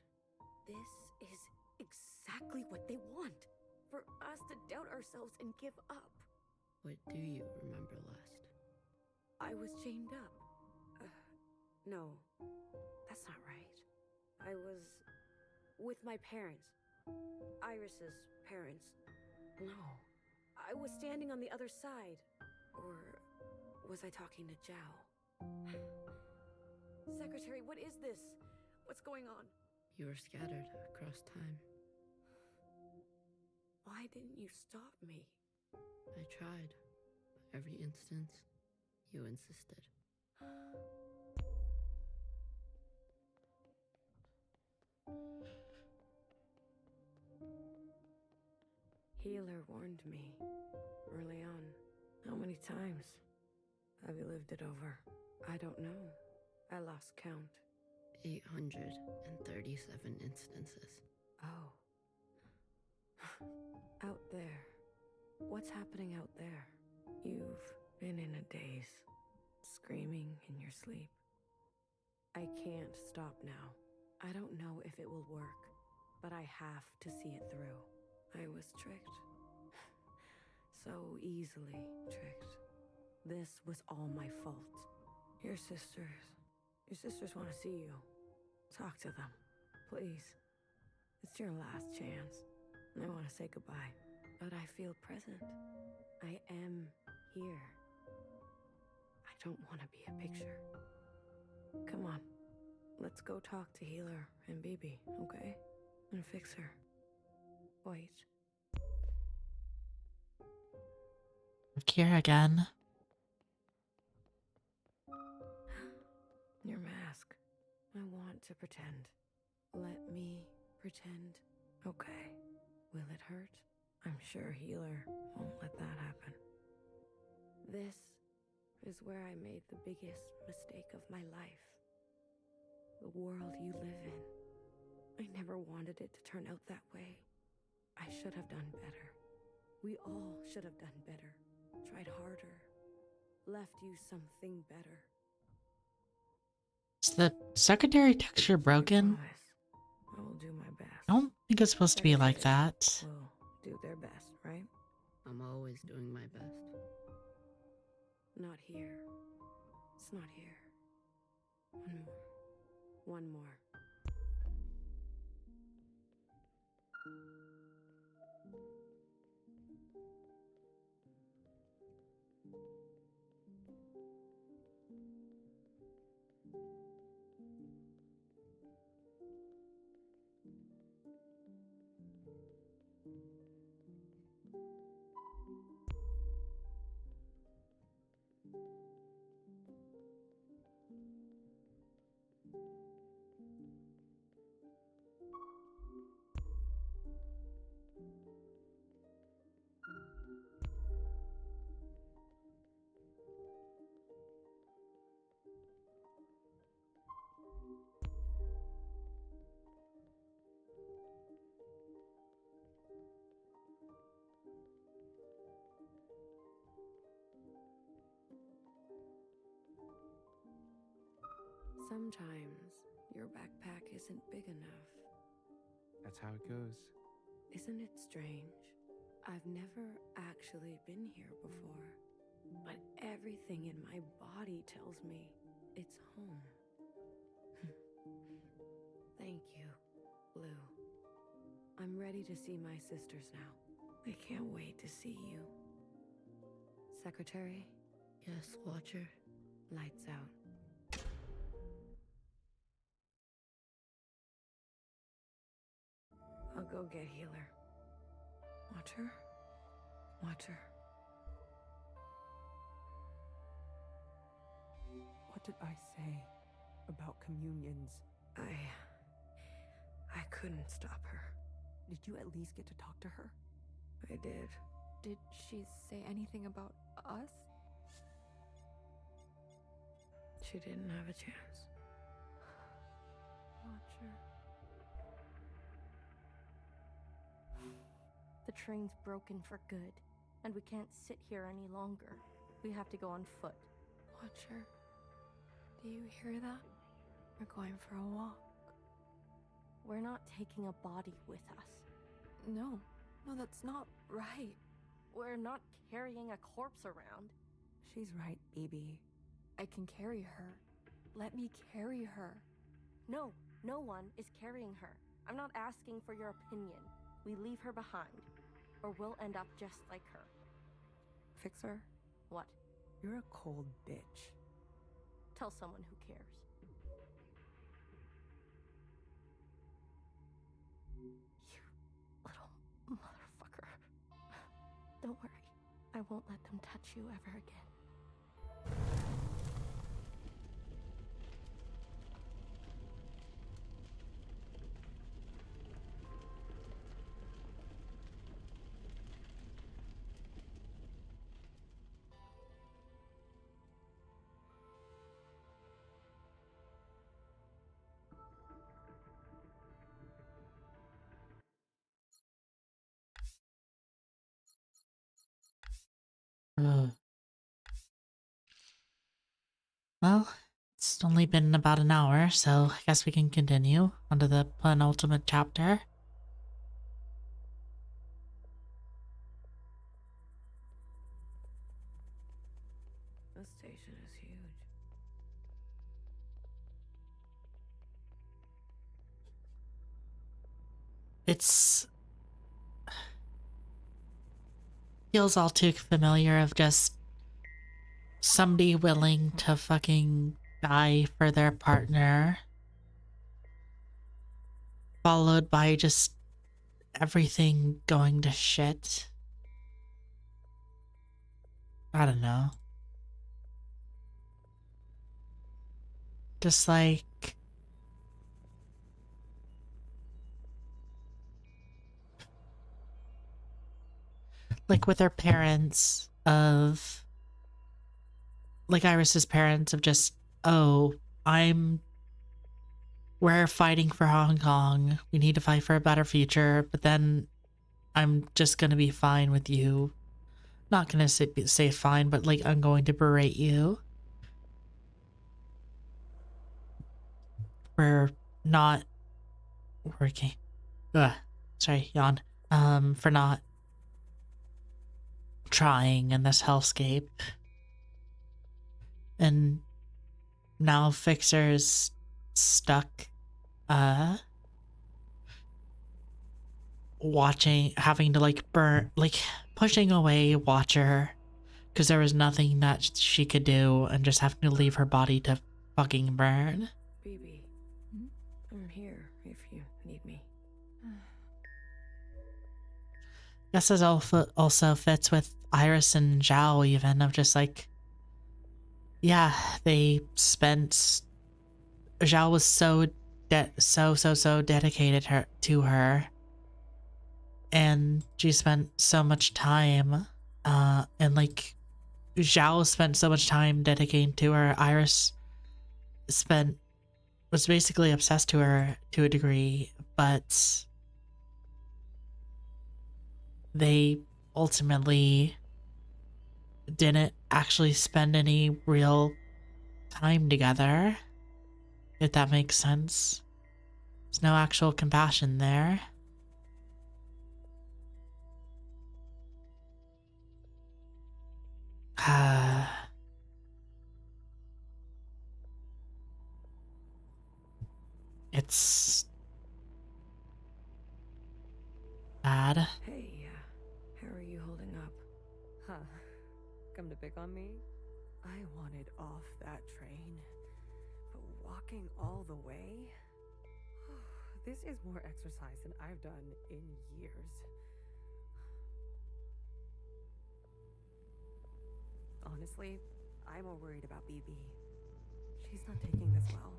This is exactly what they want. For us to doubt ourselves and give up. What do you remember last? I was chained up. No, that's not right. I was with my parents. Iris's parents. No. I was standing on the other side. Or was I talking to Zhao? Secretary, what is this? What's going on? You were scattered across time. Why didn't you stop me? I tried. But every instance, you insisted. Healer warned me early on. How many times have you lived it over? I don't know. I lost count. 837 instances. Oh. Out there. What's happening out there? You've been in a daze, screaming in your sleep. I can't stop now. I don't know if it will work, but I have to see it through. I was tricked. So easily tricked. This was all my fault. Your sisters want to see you. Talk to them, please. It's your last chance. I want to say goodbye, but I feel present. I am here. I don't want to be a picture. Come on, let's go talk to Healer and Bibi, okay? And fix her. Wait. Here again. Your mask. I want to pretend. Let me pretend. Okay. Will it hurt? I'm sure Healer won't let that happen. This is where I made the biggest mistake of my life. The world you live in. I never wanted it to turn out that way. I should have done better. We all should have done better. Tried harder. Left you something better. Is the secondary texture broken? Promise. I will do my best. I don't think it's supposed to be like that. Will do their best, right? I'm always doing my best. Not here. It's not here. One more. One more. Sometimes your backpack isn't big enough. That's how it goes. Isn't it strange? I've never actually been here before, but everything in my body tells me it's home. Thank you, Blue. I'm ready to see my sisters now. I can't wait to see you. Secretary, Yes, Watcher. lights out. I'll go get Healer. Watcher? Watcher. What did I say about communions? I couldn't stop her. Did you at least get to talk to her? I did. Did she say anything about us? She didn't have a chance. Watcher. The train's broken for good, and we can't sit here any longer. We have to go on foot. Watcher, do you hear that? We're going for a walk. We're not taking a body with us. No, that's not right. We're not carrying a corpse around. She's right, BB. I can carry her. Let me carry her. No, no one is carrying her. I'm not asking for your opinion. We leave her behind, or we'll end up just like her. Fixer, What? you're a cold bitch. Tell someone who cares. You little motherfucker. Don't worry. I won't let them touch you ever again. Ugh. Well, it's only been about an hour, so I guess we can continue onto the penultimate chapter. This station is huge. It's feels all too familiar of just somebody willing to fucking die for their partner, followed by just everything going to shit. I don't know. Just like with her parents of like Iris's parents of just, oh, we're fighting for Hong Kong. We need to fight for a better future, but then I'm just gonna be fine with you. Not gonna say fine, but like I'm going to berate you for not working. Ugh, sorry, yawn. For not trying in this hellscape. And now Fixer's stuck, having to like pushing away Watcher because there was nothing that she could do and just having to leave her body to fucking burn. BB, I'm here if you need me. Guess it also fits with Iris and Zhao even of just like, yeah, Zhao was so dedicated to her, and she spent so much time, and like Zhao spent so much time dedicating to her. Iris was basically obsessed to her to a degree, but they ultimately didn't actually spend any real time together, if that makes sense. There's no actual compassion there. It's bad. Hey, how are you holding up? Huh. Come to pick on me? I wanted off that train. But walking all the way? This is more exercise than I've done in years. Honestly, I'm more worried about BB. She's not taking this well.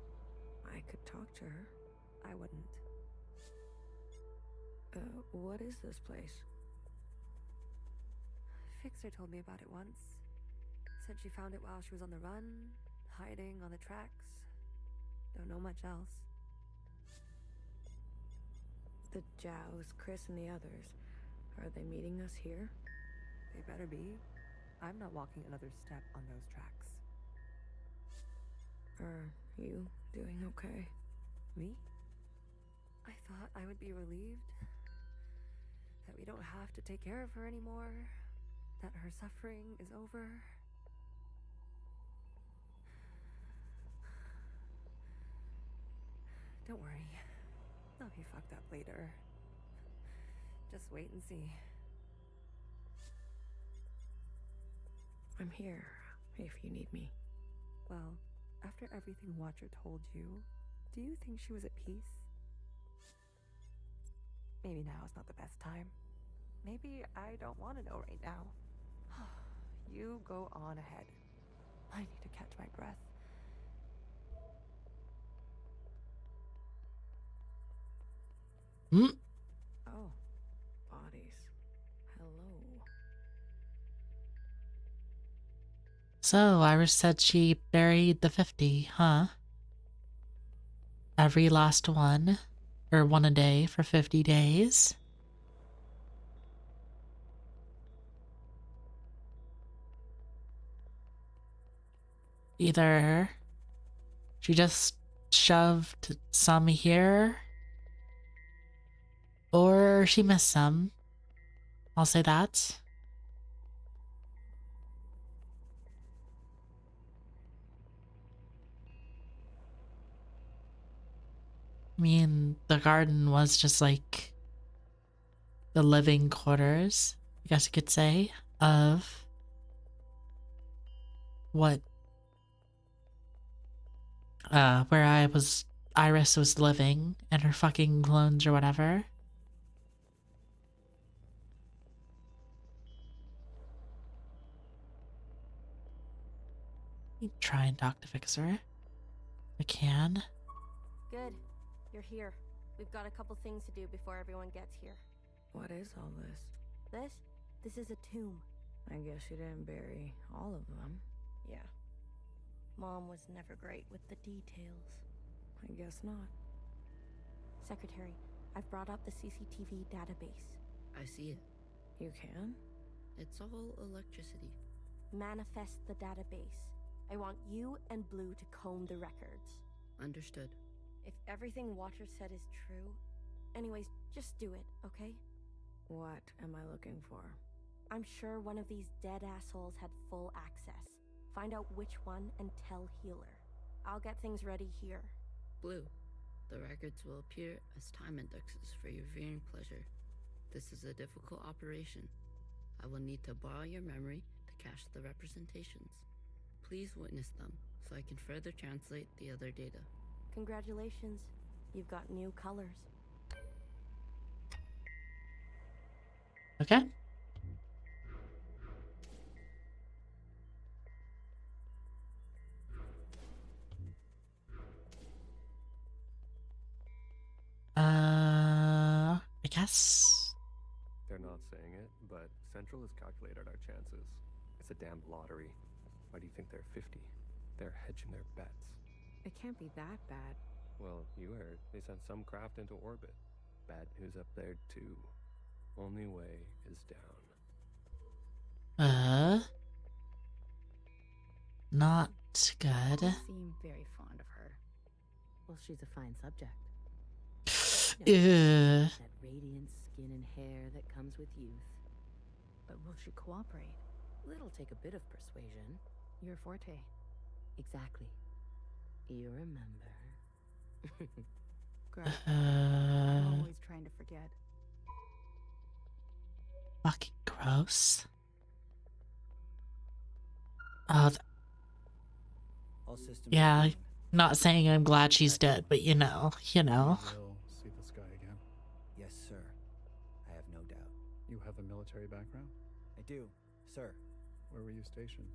I could talk to her. I wouldn't. What is this place? Fixer told me about it once. Said she found it while she was on the run, hiding on the tracks. Don't know much else. The Zhaos, Chris, and the others. Are they meeting us here? They better be. I'm not walking another step on those tracks. Are you doing okay? Me? I thought I would be relieved that we don't have to take care of her anymore, that her suffering is over. Don't worry. I'll be fucked up later. Just wait and see. I'm here if you need me. Well, after everything Watcher told you, do you think she was at peace? Maybe now is not the best time. Maybe I don't want to know right now. You go on ahead. I need to catch my breath. Hmm? Oh, bodies. Hello. So, Iris said she buried the 50, huh? Every last one, or one a day for 50 days. Either she just shoved some here, or she missed some. I'll say that. I mean, the garden was just like the living quarters, I guess you could say, of what, where Iris was living and her fucking clones or whatever. Try and talk to Fixer. If I can. Good. You're here. We've got a couple things to do before everyone gets here. What is all this? This is a tomb. I guess you didn't bury all of them. Yeah. Mom was never great with the details. I guess not. Secretary, I've brought up the CCTV database. I see it. You can? It's all electricity. Manifest the database. I want you and Blue to comb the records. Understood. If everything Watcher said is true... Anyways, just do it, okay? What am I looking for? I'm sure one of these dead assholes had full access. Find out which one and tell Healer. I'll get things ready here. Blue, the records will appear as time indexes for your viewing pleasure. This is a difficult operation. I will need to borrow your memory to cache the representations. Please witness them so I can further translate the other data. Congratulations. You've got new colors. Okay. I guess. They're not saying it, but Central has calculated our chances. It's a damn lottery. Why do you think they're 50? They're hedging their bets. It can't be that bad. Well, you heard. They sent some craft into orbit. Bad news up there, too. Only way is down. Not good. You seem very fond of her. Well, she's a fine subject. Ugh. That radiant skin and hair that comes with youth. But will she cooperate? It'll take a bit of persuasion. Your forte. Exactly. You remember. Girl, I'm always trying to forget. Fucking gross. Oh, All systems yeah. green. Not saying I'm glad she's dead, but you know. You will see the sky again. Yes, sir. I have no doubt. You have a military background? I do, sir. Where were you stationed?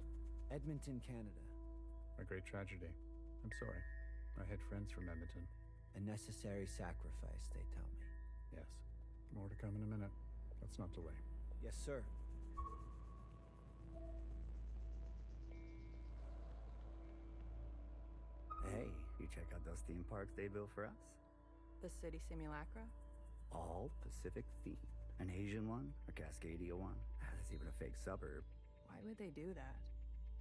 Edmonton, Canada. A great tragedy. I'm sorry. I had friends from Edmonton. A necessary sacrifice, they tell me. Yes. More to come in a minute. Let's not delay. Yes, sir. Hey, you check out those theme parks they built for us? The city simulacra? All Pacific themed. An Asian one? A Cascadia one? That's even a fake suburb. Why would they do that?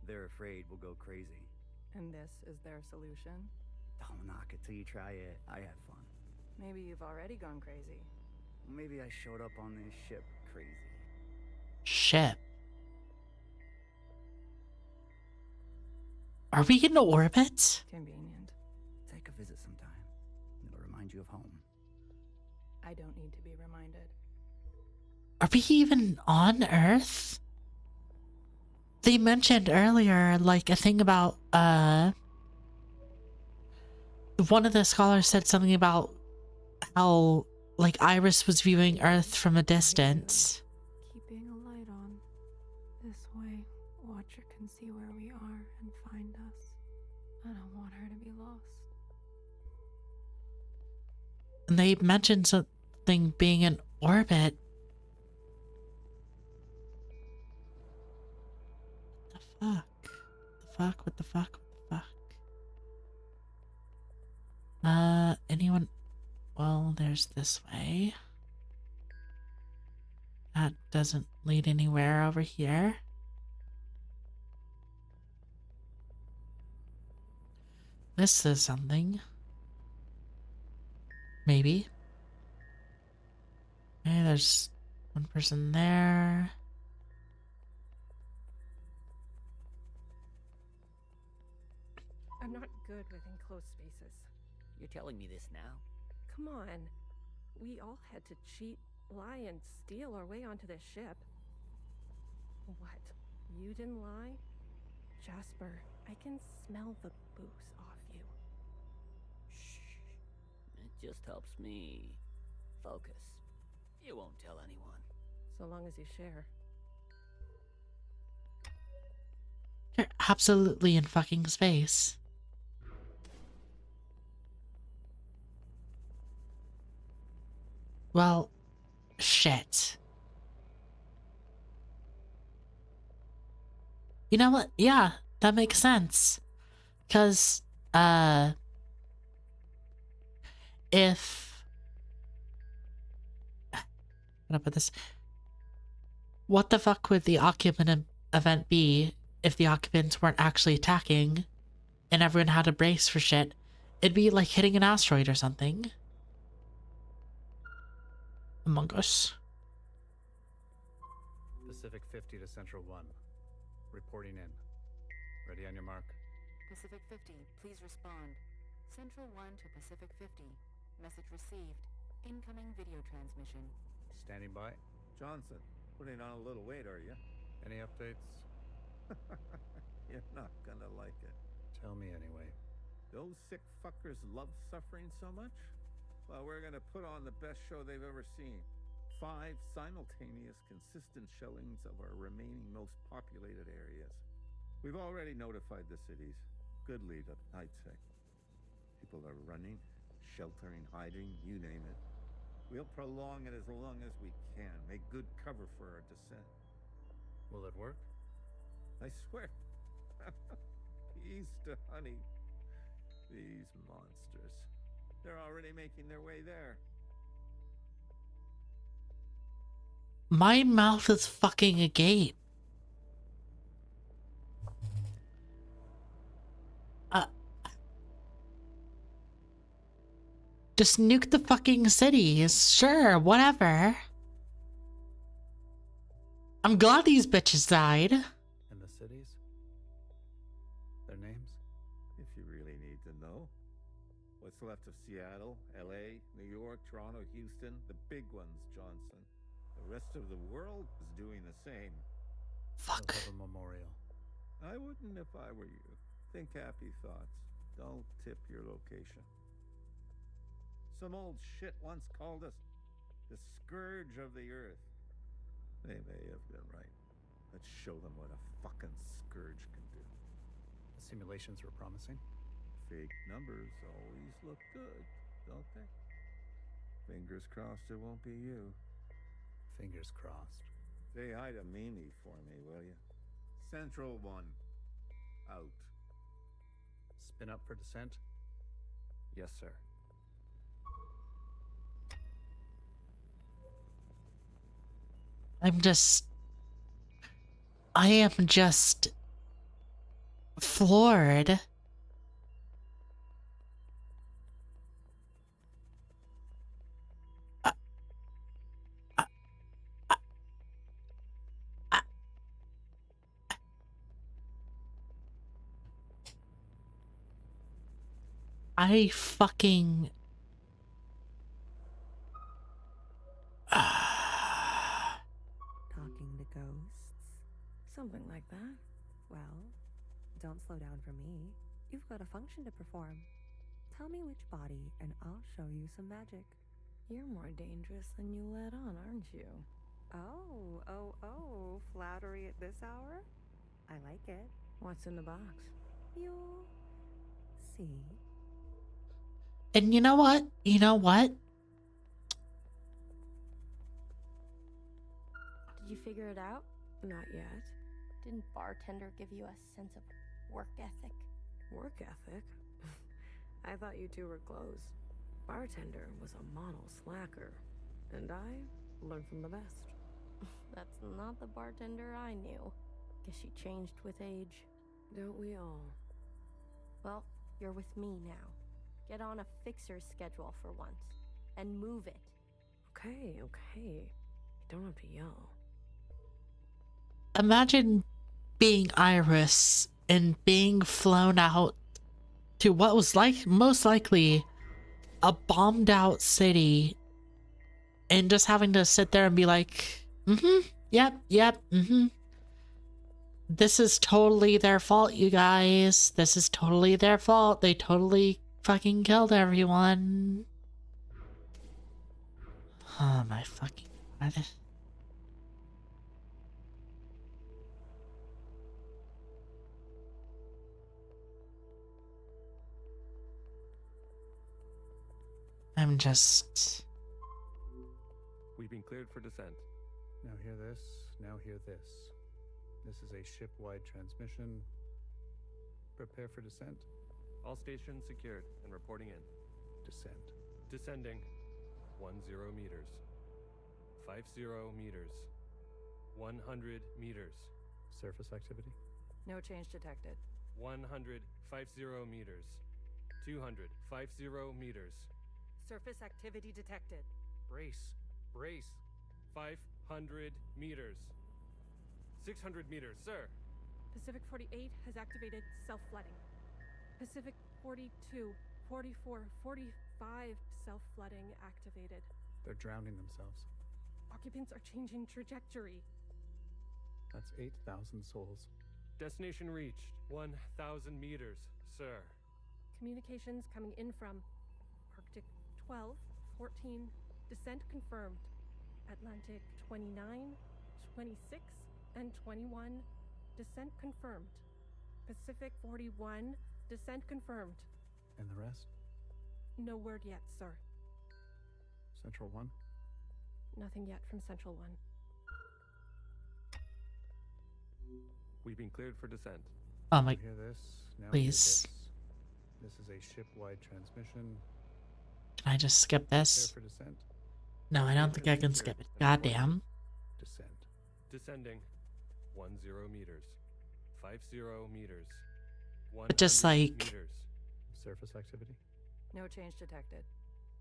They're afraid we'll go crazy. And this is their solution? Don't knock it till you try it. I had fun. Maybe you've already gone crazy. Maybe I showed up on this ship crazy. Ship. Are we in orbit? Convenient. Take a visit sometime. It'll remind you of home. I don't need to be reminded. Are we even on Earth? They mentioned earlier, like, a thing about, one of the scholars said something about how, like, Iris was viewing Earth from a distance. Keeping a light on. This way, Watcher can see where we are and find us. I don't want her to be lost. And they mentioned something being in orbit. What the fuck? What the fuck? What the fuck? Anyone? Well, there's this way. That doesn't lead anywhere over here. This is something. Maybe. Okay, there's one person there. I'm not good with enclosed spaces. You're telling me this now? Come on. We all had to cheat, lie, and steal our way onto this ship. What? You didn't lie? Jasper, I can smell the booze off you. Shh. It just helps me focus. You won't tell anyone. So long as you share. You're absolutely in fucking space. Well, shit. You know what? Yeah, that makes sense. Because, if... How do I put this? What the fuck would the occupant event be if the occupants weren't actually attacking and everyone had to brace for shit? It'd be like hitting an asteroid or something. Among Us. Pacific 50 to Central 1. Reporting in. Ready on your mark. Pacific 50, please respond. Central 1 to Pacific 50. Message received. Incoming video transmission. Standing by. Johnson, putting on a little weight, are you? Any updates? You're not gonna like it. Tell me anyway. Those sick fuckers love suffering so much? Well, we're gonna put on the best show they've ever seen. 5 simultaneous, consistent shellings of our remaining most populated areas. We've already notified the cities. Good lead up, I'd say. People are running, sheltering, hiding, you name it. We'll prolong it as long as we can. Make good cover for our descent. Will it work? I swear. Peace to honey. These monsters. They're already making their way there. My mouth is fucking agape. Just nuke the fucking cities. Sure, whatever. I'm glad these bitches died. And the cities? Their names? If you really need to know. What's left of Seattle, LA, New York, Toronto, Houston, the big ones, Johnson. The rest of the world is doing the same. Fuck. We'll have a memorial. I wouldn't if I were you. Think happy thoughts. Don't tip your location. Some old shit once called us the scourge of the earth. They may have been right. Let's show them what a fucking scourge can do. The simulations were promising. Fake numbers always look good, don't they? Fingers crossed it won't be you. Fingers crossed. Say hi to Mimi for me, will you? Central 1. Out. Spin up for descent? Yes, sir. I am just floored. I fucking... Talking to ghosts? Something like that. Well, don't slow down for me. You've got a function to perform. Tell me which body, and I'll show you some magic. You're more dangerous than you let on, aren't you? Oh, flattery at this hour? I like it. What's in the box? You'll see. And you know what? You know what? Did you figure it out? Not yet. Didn't bartender give you a sense of work ethic? Work ethic? I thought you two were close. Bartender was a model slacker, and I learned from the best. That's not the bartender I knew. Guess she changed with age. Don't we all? Well, you're with me now. Get on a fixer's schedule for once. And move it. Okay. You don't have to yell. Imagine being Iris and being flown out to what was most likely a bombed out city and just having to sit there and be like, yep, this is totally their fault, you guys. This is totally their fault. They totally fucking killed everyone. Oh my fucking god. I'm just... We've been cleared for descent. Now hear this, now hear this. This is a ship-wide transmission. Prepare for descent. All stations secured and reporting in. Descent. Descending. 10 meters. 50 meters. 100 meters. Surface activity? No change detected. 100, 50 meters. 200, 50 meters. Surface activity detected. Brace. 500 meters. 600 meters, sir. Pacific 48 has activated self-flooding. Pacific 42, 44, 45 self-flooding activated. They're drowning themselves. Occupants are changing trajectory. That's 8,000 souls. Destination reached. 1,000 meters, sir. Communications coming in from Arctic 12, 14, descent confirmed. Atlantic 29, 26, and 21, descent confirmed. Pacific 41, descent confirmed. And the rest? No word yet, sir. Central 1? Nothing yet from Central 1. We've been cleared for descent. Oh my... Hear this? Now Please. Hear this. This is a ship-wide transmission. Can I just skip this? Prepare for descent. No, I don't think I can skip it. Goddamn. Descent. Descending. 10 meters. 50 meters. But just like... meters. Surface activity? No change detected.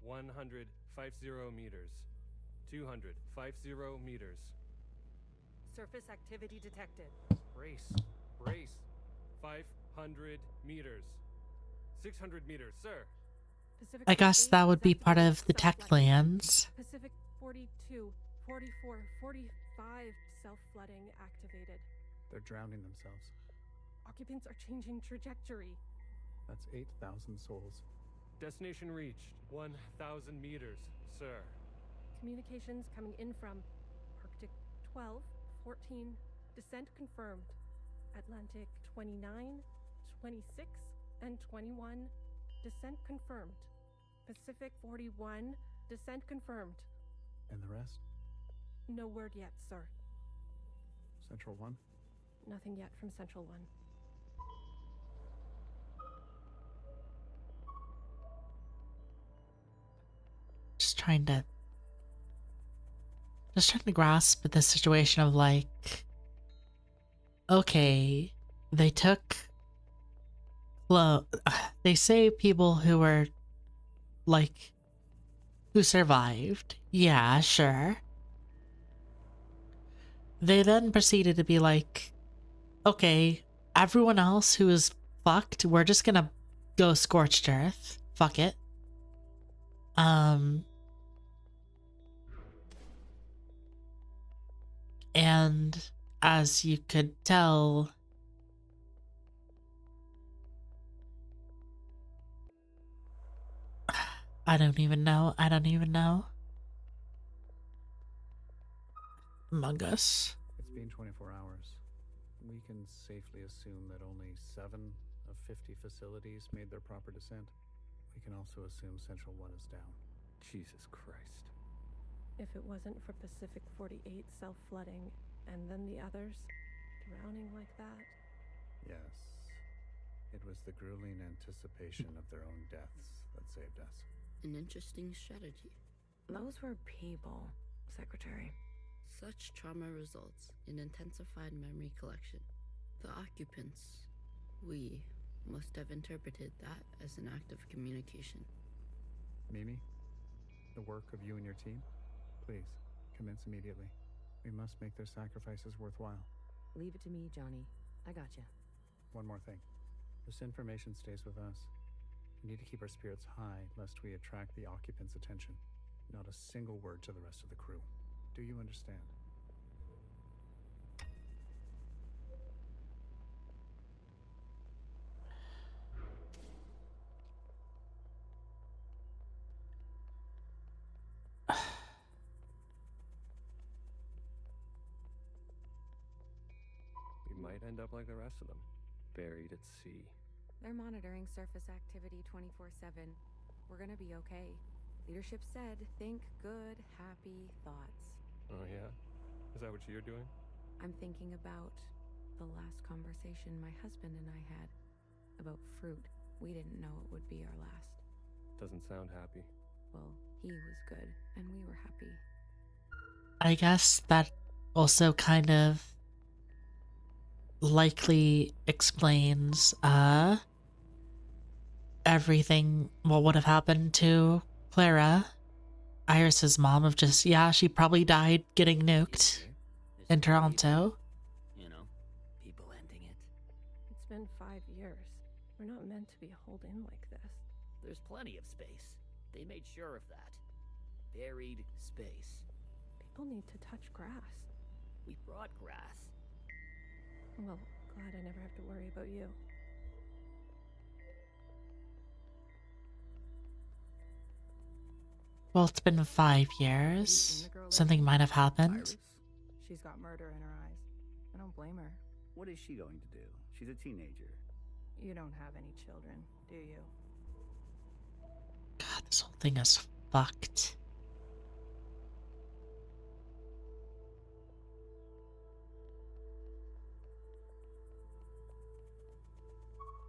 100, 50 meters. 200, 50 meters. Surface activity detected. Brace. 500 meters. 600 meters, sir. Pacific I guess 48 that would has be part activated of the tech self-flooding. lands. Pacific 42, 44, 45 self-flooding activated. They're drowning themselves. Occupants are changing trajectory. That's 8,000 souls. Destination reached. 1,000 meters, sir. Communications coming in from Arctic 12, 14, descent confirmed. Atlantic 29, 26, and 21, descent confirmed. Pacific 41, descent confirmed. And the rest? No word yet, sir. Central 1? Nothing yet from Central 1. Just trying to... just trying to grasp the situation of like, okay, they took, well, they say people who were like, who survived. Yeah, sure. They then proceeded to be like, okay, everyone else who is fucked, we're just gonna go scorched earth. Fuck it. And as you could tell, I don't even know. Among Us. It's been 24 hours. We can safely assume that only 7 of 50 facilities made their proper descent. We can also assume Central 1 is down. Jesus Christ. If it wasn't for Pacific 48 self-flooding, and then the others drowning like that. Yes. It was the grueling anticipation of their own deaths that saved us. An interesting strategy. Those were people, Secretary. Such trauma results in intensified memory collection. The occupants, we, must have interpreted that as an act of communication. Mimi, the work of you and your team, please, commence immediately. We must make their sacrifices worthwhile. Leave it to me, Johnny. I gotcha. One more thing. This information stays with us. We need to keep our spirits high lest we attract the occupants' attention. Not a single word to the rest of the crew. Do you understand? We might end up like the rest of them, buried at sea. They're monitoring surface activity 24/7. We're gonna be okay. Leadership said, think good, happy thoughts. Oh yeah? Is that what you're doing? I'm thinking about the last conversation my husband and I had about fruit. We didn't know it would be our last. Doesn't sound happy. Well, he was good, and we were happy. I guess that also kind of likely explains everything what would have happened to Clara, Iris's mom, of just, yeah, she probably died getting nuked in Toronto. You know, people ending it. It's been 5 years. We're not meant to be holed in like this. There's plenty of space. They made sure of that. Buried space. People need to touch grass. We brought grass. Well, glad I never have to worry about you. Well, it's been 5 years. Something might have happened. Iris? She's got murder in her eyes. I don't blame her. What is she going to do? She's a teenager. You don't have any children, do you? God, this whole thing is fucked.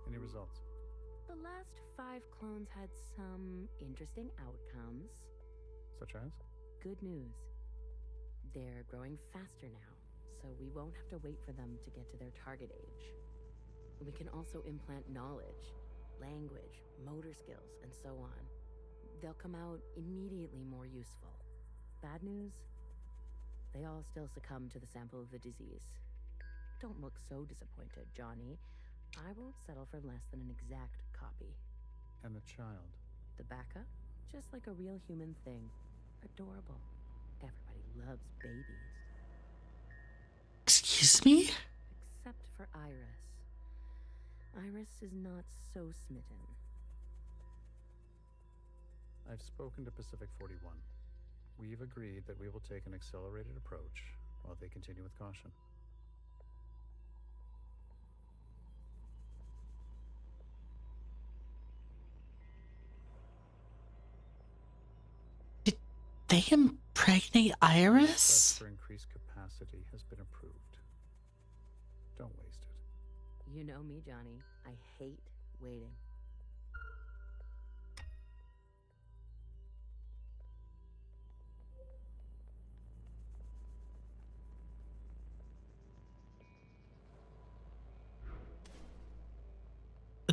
Any results? The last 5 clones had some interesting outcomes. Such as? Good news. They're growing faster now, so we won't have to wait for them to get to their target age. We can also implant knowledge, language, motor skills, and so on. They'll come out immediately more useful. Bad news? They all still succumb to the sample of the disease. Don't look so disappointed, Johnny. I won't settle for less than an exact copy. And the child? The backup? Just like a real human thing. Adorable. Everybody loves babies. Excuse me? Except for Iris. Iris is not so smitten. I've spoken to Pacific 41. We've agreed that we will take an accelerated approach while they continue with caution. Did they impregnate Iris? Request for increased capacity has been approved. Don't waste it. You know me, Johnny. I hate waiting.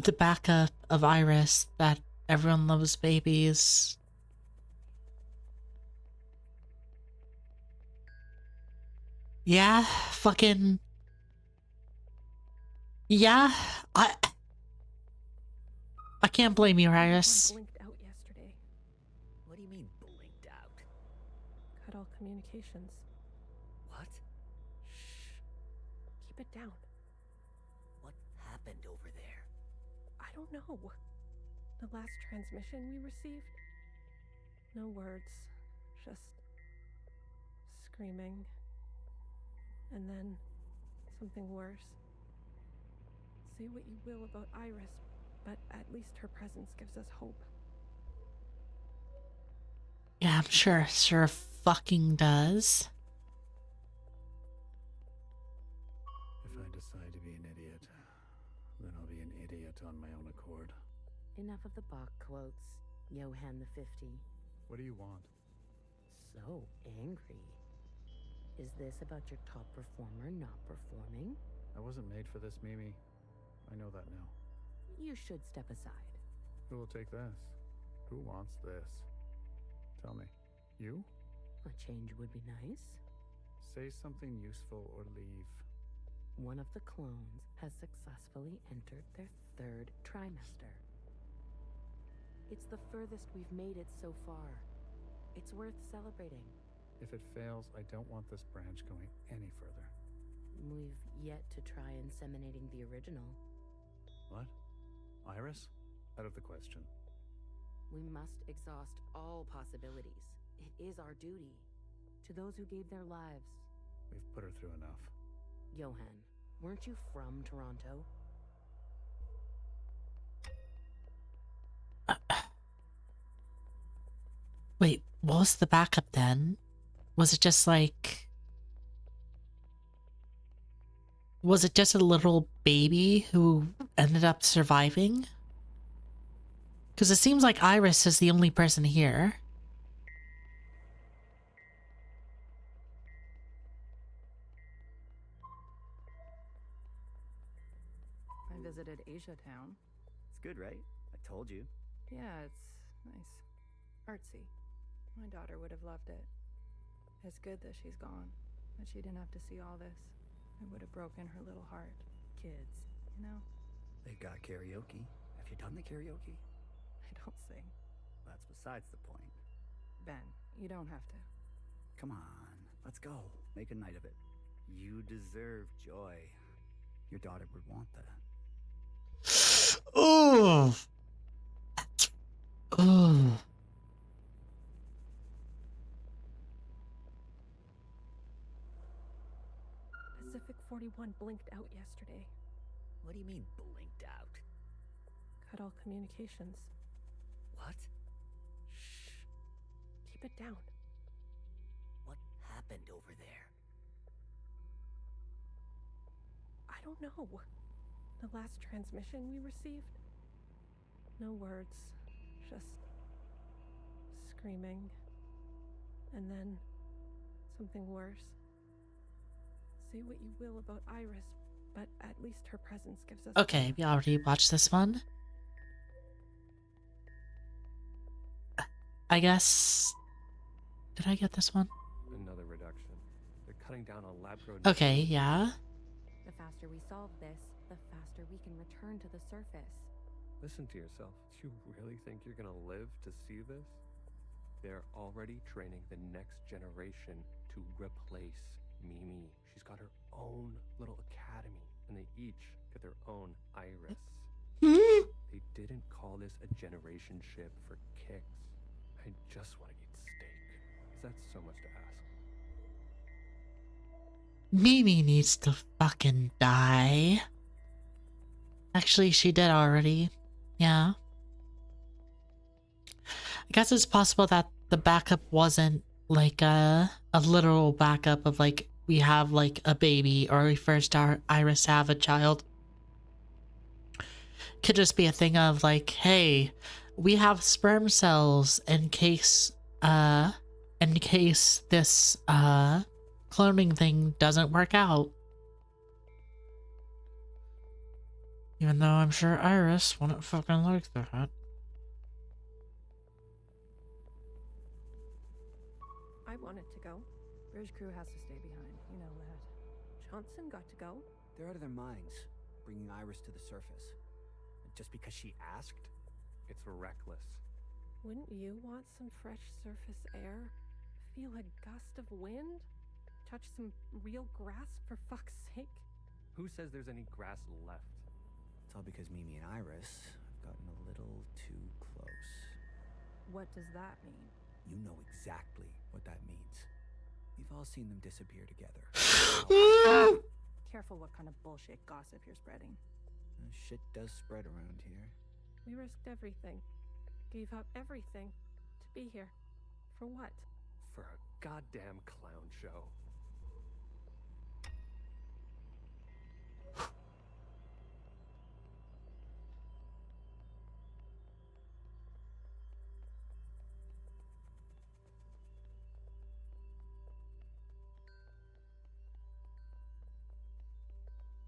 the backup of Iris that everyone loves babies. Yeah, fucking. Yeah, I can't blame you, Iris. Blinked out yesterday. What do you mean, blinked out? Cut all communications. What? Shh. Keep it down. What happened over there? I don't know. The last transmission we received? No words. Just screaming. And then something worse. Say what you will about Iris, but at least her presence gives us hope. Yeah, I'm sure fucking does. If I decide to be an idiot, then I'll be an idiot on my own accord. Enough of the Bach quotes, Johann the 50. What do you want? So angry. Is this about your top performer not performing? I wasn't made for this, Mimi. I know that now. You should step aside. Who will take this? Who wants this? Tell me. You? A change would be nice. Say something useful or leave. One of the clones has successfully entered their 3rd trimester. It's the furthest we've made it so far. It's worth celebrating. If it fails, I don't want this branch going any further. We've yet to try inseminating the original. What? Iris? Out of the question. We must exhaust all possibilities. It is our duty. To those who gave their lives. We've put her through enough. Johann, weren't you from Toronto? Wait, what was the backup then? Was it just like... Was it just a little baby who ended up surviving? Because it seems like Iris is the only person here. I visited Asia Town. It's good, right? I told you. Yeah, it's nice. Artsy. My daughter would have loved it. It's good that she's gone, that she didn't have to see all this. It would have broken her little heart. Kids, you know? They got karaoke. Have you done the karaoke? I don't sing. That's besides the point. Ben, you don't have to. Come on, let's go. Make a night of it. You deserve joy. Your daughter would want that. Oh. Oh. Pacific 41 blinked out yesterday. What do you mean, blinked out? Cut all communications. What? Shh. Keep it down. What happened over there? I don't know. The last transmission we received? No words. Just screaming. And then something worse. Say what you will about Iris, but at least her presence gives us... Okay, we already watched this one. I guess... Did I get this one? Another reduction. They're cutting down on lab grown. Okay, yeah. The faster we solve this, the faster we can return to the surface. Listen to yourself. Do you really think you're gonna live to see this? They're already training the next generation to replace Mimi. She's got her own little academy, and they each get their own Iris. They didn't call this a generation ship for kicks. I just want to eat steak. Is that so much to ask? Mimi needs to fucking die. Actually, she did already. Yeah. I guess it's possible that the backup wasn't like a literal backup of like we have like a baby or we first our Iris have a child. Could just be a thing of like, hey, we have sperm cells in case this cloning thing doesn't work out. Even though I'm sure Iris wouldn't fucking like that. I wanted to go. Bridge crew has to stay behind. You know that. Johnson got to go. They're out of their minds, bringing Iris to the surface. Just because she asked? It's reckless. Wouldn't you want some fresh surface air? Feel a gust of wind? Touch some real grass, for fuck's sake? Who says there's any grass left? It's all because Mimi and Iris have gotten a little too close. What does that mean? You know exactly what that means. We've all seen them disappear together. Careful what kind of bullshit gossip you're spreading. Shit does spread around here. We risked everything. Gave up everything to be here. For what? For a goddamn clown show.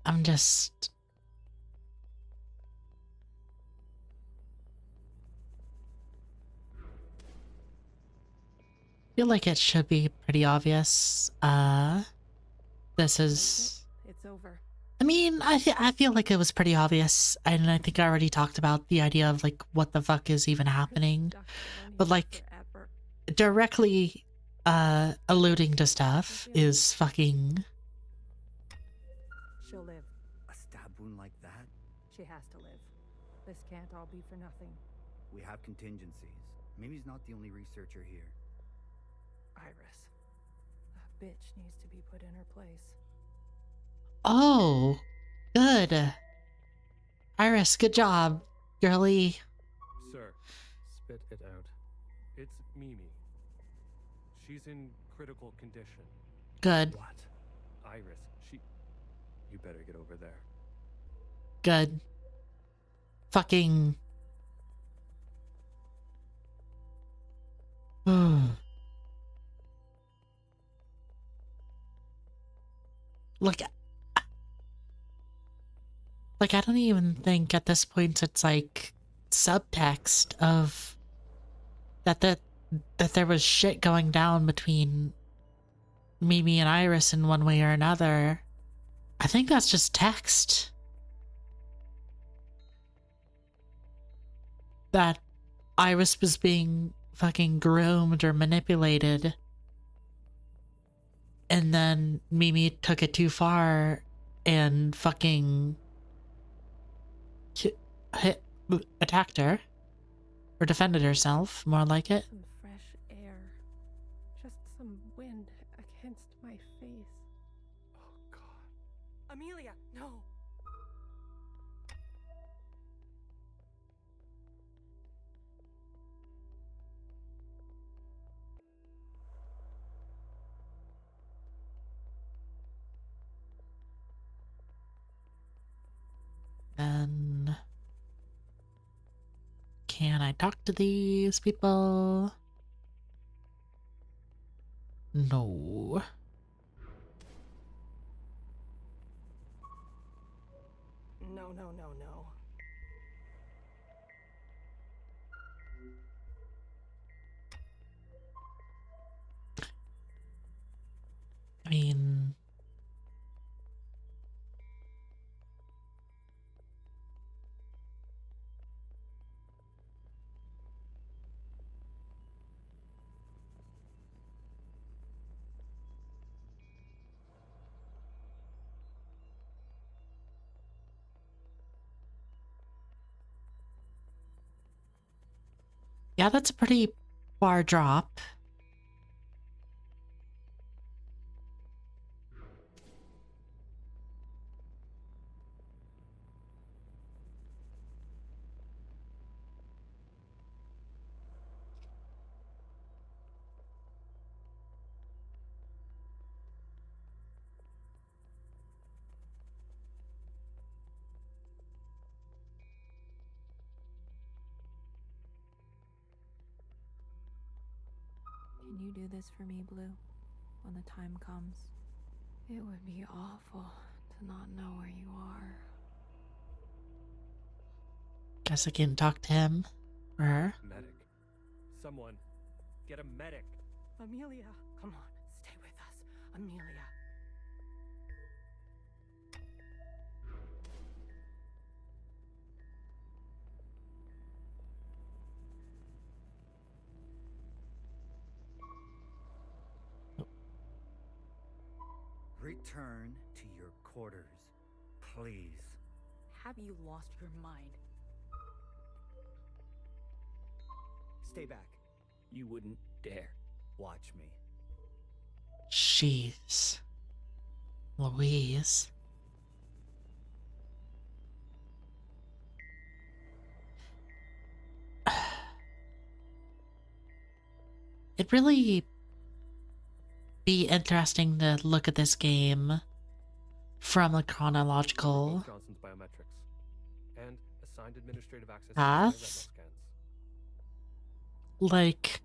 I'm just... feel like it should be pretty obvious. This is... It's over. I mean, I feel like it was pretty obvious, and I think I already talked about the idea of, like, what the fuck is even happening. But, like, directly alluding to stuff is fucking... She'll live. A stab wound like that? She has to live. This can't all be for nothing. We have contingencies. Mimi's not the only researcher here. Iris. That bitch needs to be put in her place. Oh, good. Iris, good job, girly. Sir. Spit it out. It's Mimi. She's in critical condition. Good. What? Iris, you better get over there. Good. Fucking... Like, I don't even think at this point it's like subtext of that there was shit going down between Mimi and Iris in one way or another. I think that's just text. That Iris was being fucking groomed or manipulated. And then Mimi took it too far and fucking attacked her. Or defended herself, more like it. Some fresh air. Just some wind against my face. Oh, God. Amelia, no! Then... can I talk to these people? No. No, no, no, no. I mean... yeah, that's a pretty far drop. Can you do this for me, Blue, when the time comes? It would be awful to not know where you are. Guess I can talk to him or her. Medic. Someone. Get a medic. Amelia, come on, stay with us. Amelia. Return to your quarters, please. Have you lost your mind? Stay back. You wouldn't dare. Watch me. Jeez. Louise. It'd really be interesting to look at this game from a chronological Johnson's biometrics and assigned administrative access to path. retinal scans. Like,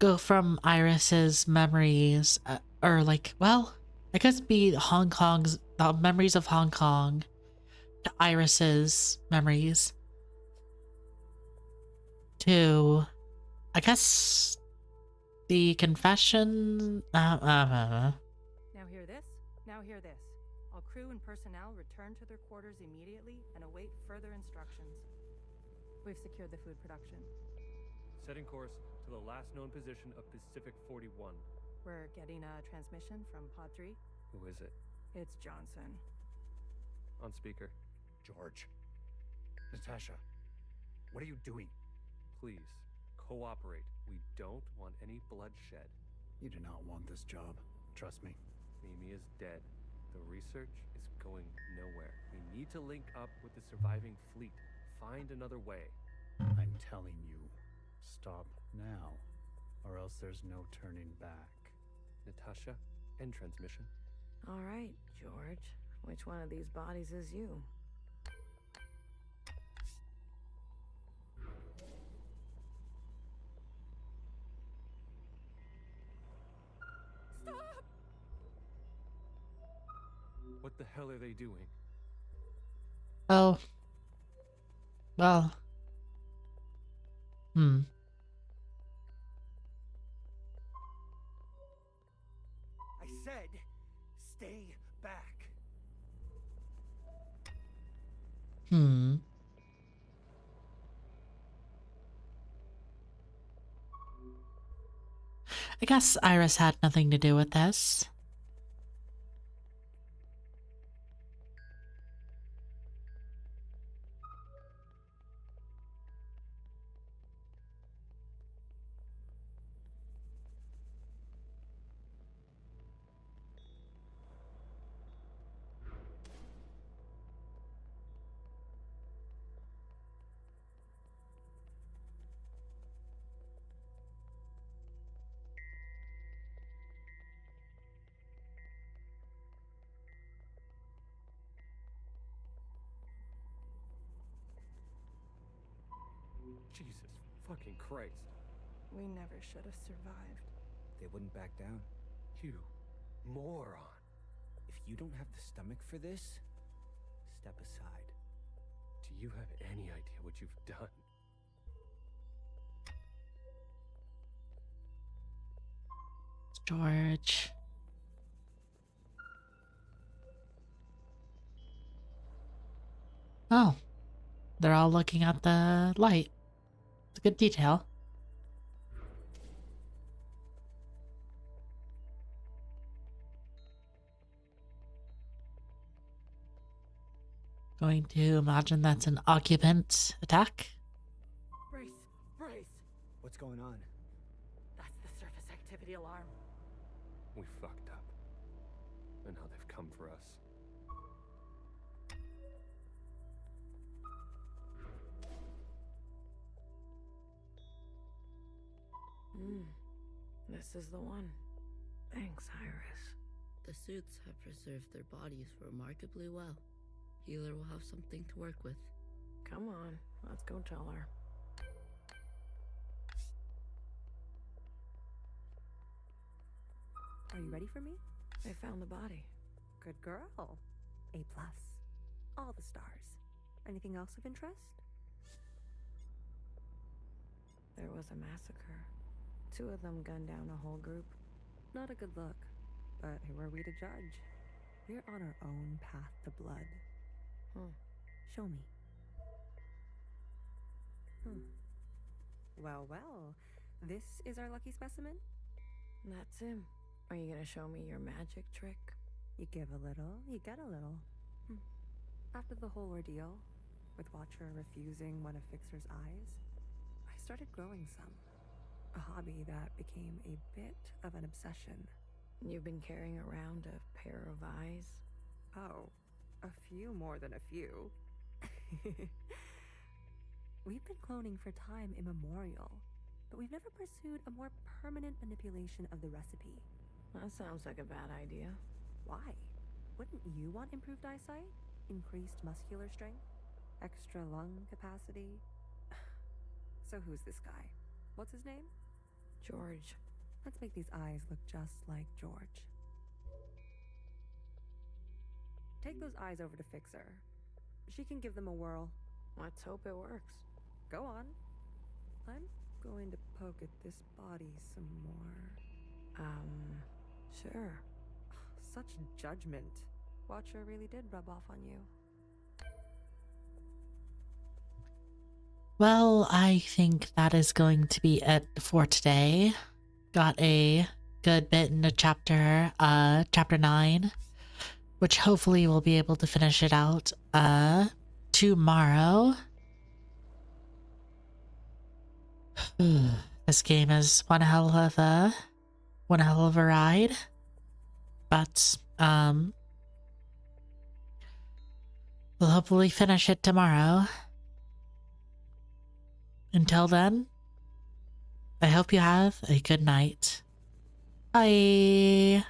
go from Iris's memories, or like, well, I guess be Hong Kong's, the memories of Hong Kong to Iris's memories to, I guess, the confession. Now hear this. Now hear this. All crew and personnel return to their quarters immediately and await further instructions. We've secured the food production. Setting course to the last known position of Pacific 41. We're getting a transmission from Pod 3. Who is it? It's Johnson. On speaker. George. Natasha. What are you doing? Please, cooperate. We don't want any bloodshed. You do not want this job. Trust me. Mimi is dead. The research is going nowhere. We need to link up with the surviving fleet. Find another way. I'm telling you, stop now, or else there's no turning back. Natasha, end transmission. All right, George. Which one of these bodies is you? Stop! What the hell are they doing? Oh. Well. I said, stay back. I guess Iris had nothing to do with this. Jesus fucking Christ. We never should have survived. They wouldn't back down. You moron. If you don't have the stomach for this, step aside. Do you have any idea what you've done? George. Oh. They're all looking at the light. It's a good detail. Going to imagine that's an occupant attack. Brace! Brace! What's going on? That's the surface activity alarm. We fucked up. And now they've come for us. This is the one. Thanks, Iris. The suits have preserved their bodies remarkably well. Healer will have something to work with. Come on, let's go tell her. Are you ready for me? They found the body. Good girl. A plus. All the stars. Anything else of interest? there was a massacre. 2 of them gunned down a whole group. Not a good look, but who are we to judge? We're on our own path to blood. Show me. Well, well. This is our lucky specimen? That's him. Are you gonna show me your magic trick? You give a little, you get a little. After the whole ordeal, with Watcher refusing one of Fixer's eyes, I started growing some. A hobby that became a bit of an obsession. You've been carrying around a pair of eyes? Oh, a few more than a few. We've been cloning for time immemorial, but we've never pursued a more permanent manipulation of the recipe. That sounds like a bad idea. Why? Wouldn't you want improved eyesight? Increased muscular strength? Extra lung capacity? So who's this guy? What's his name? George. Let's make these eyes look just like George. Take those eyes over to Fixer. She can give them a whirl. Let's hope it works. Go on. I'm going to poke at this body some more. Sure. Such judgment. Watcher really did rub off on you. Well, I think that is going to be it for today. Got a good bit into chapter 9, which hopefully we'll be able to finish it out tomorrow. This game is one hell of a ride, but we'll hopefully finish it tomorrow. Until then, I hope you have a good night. Bye.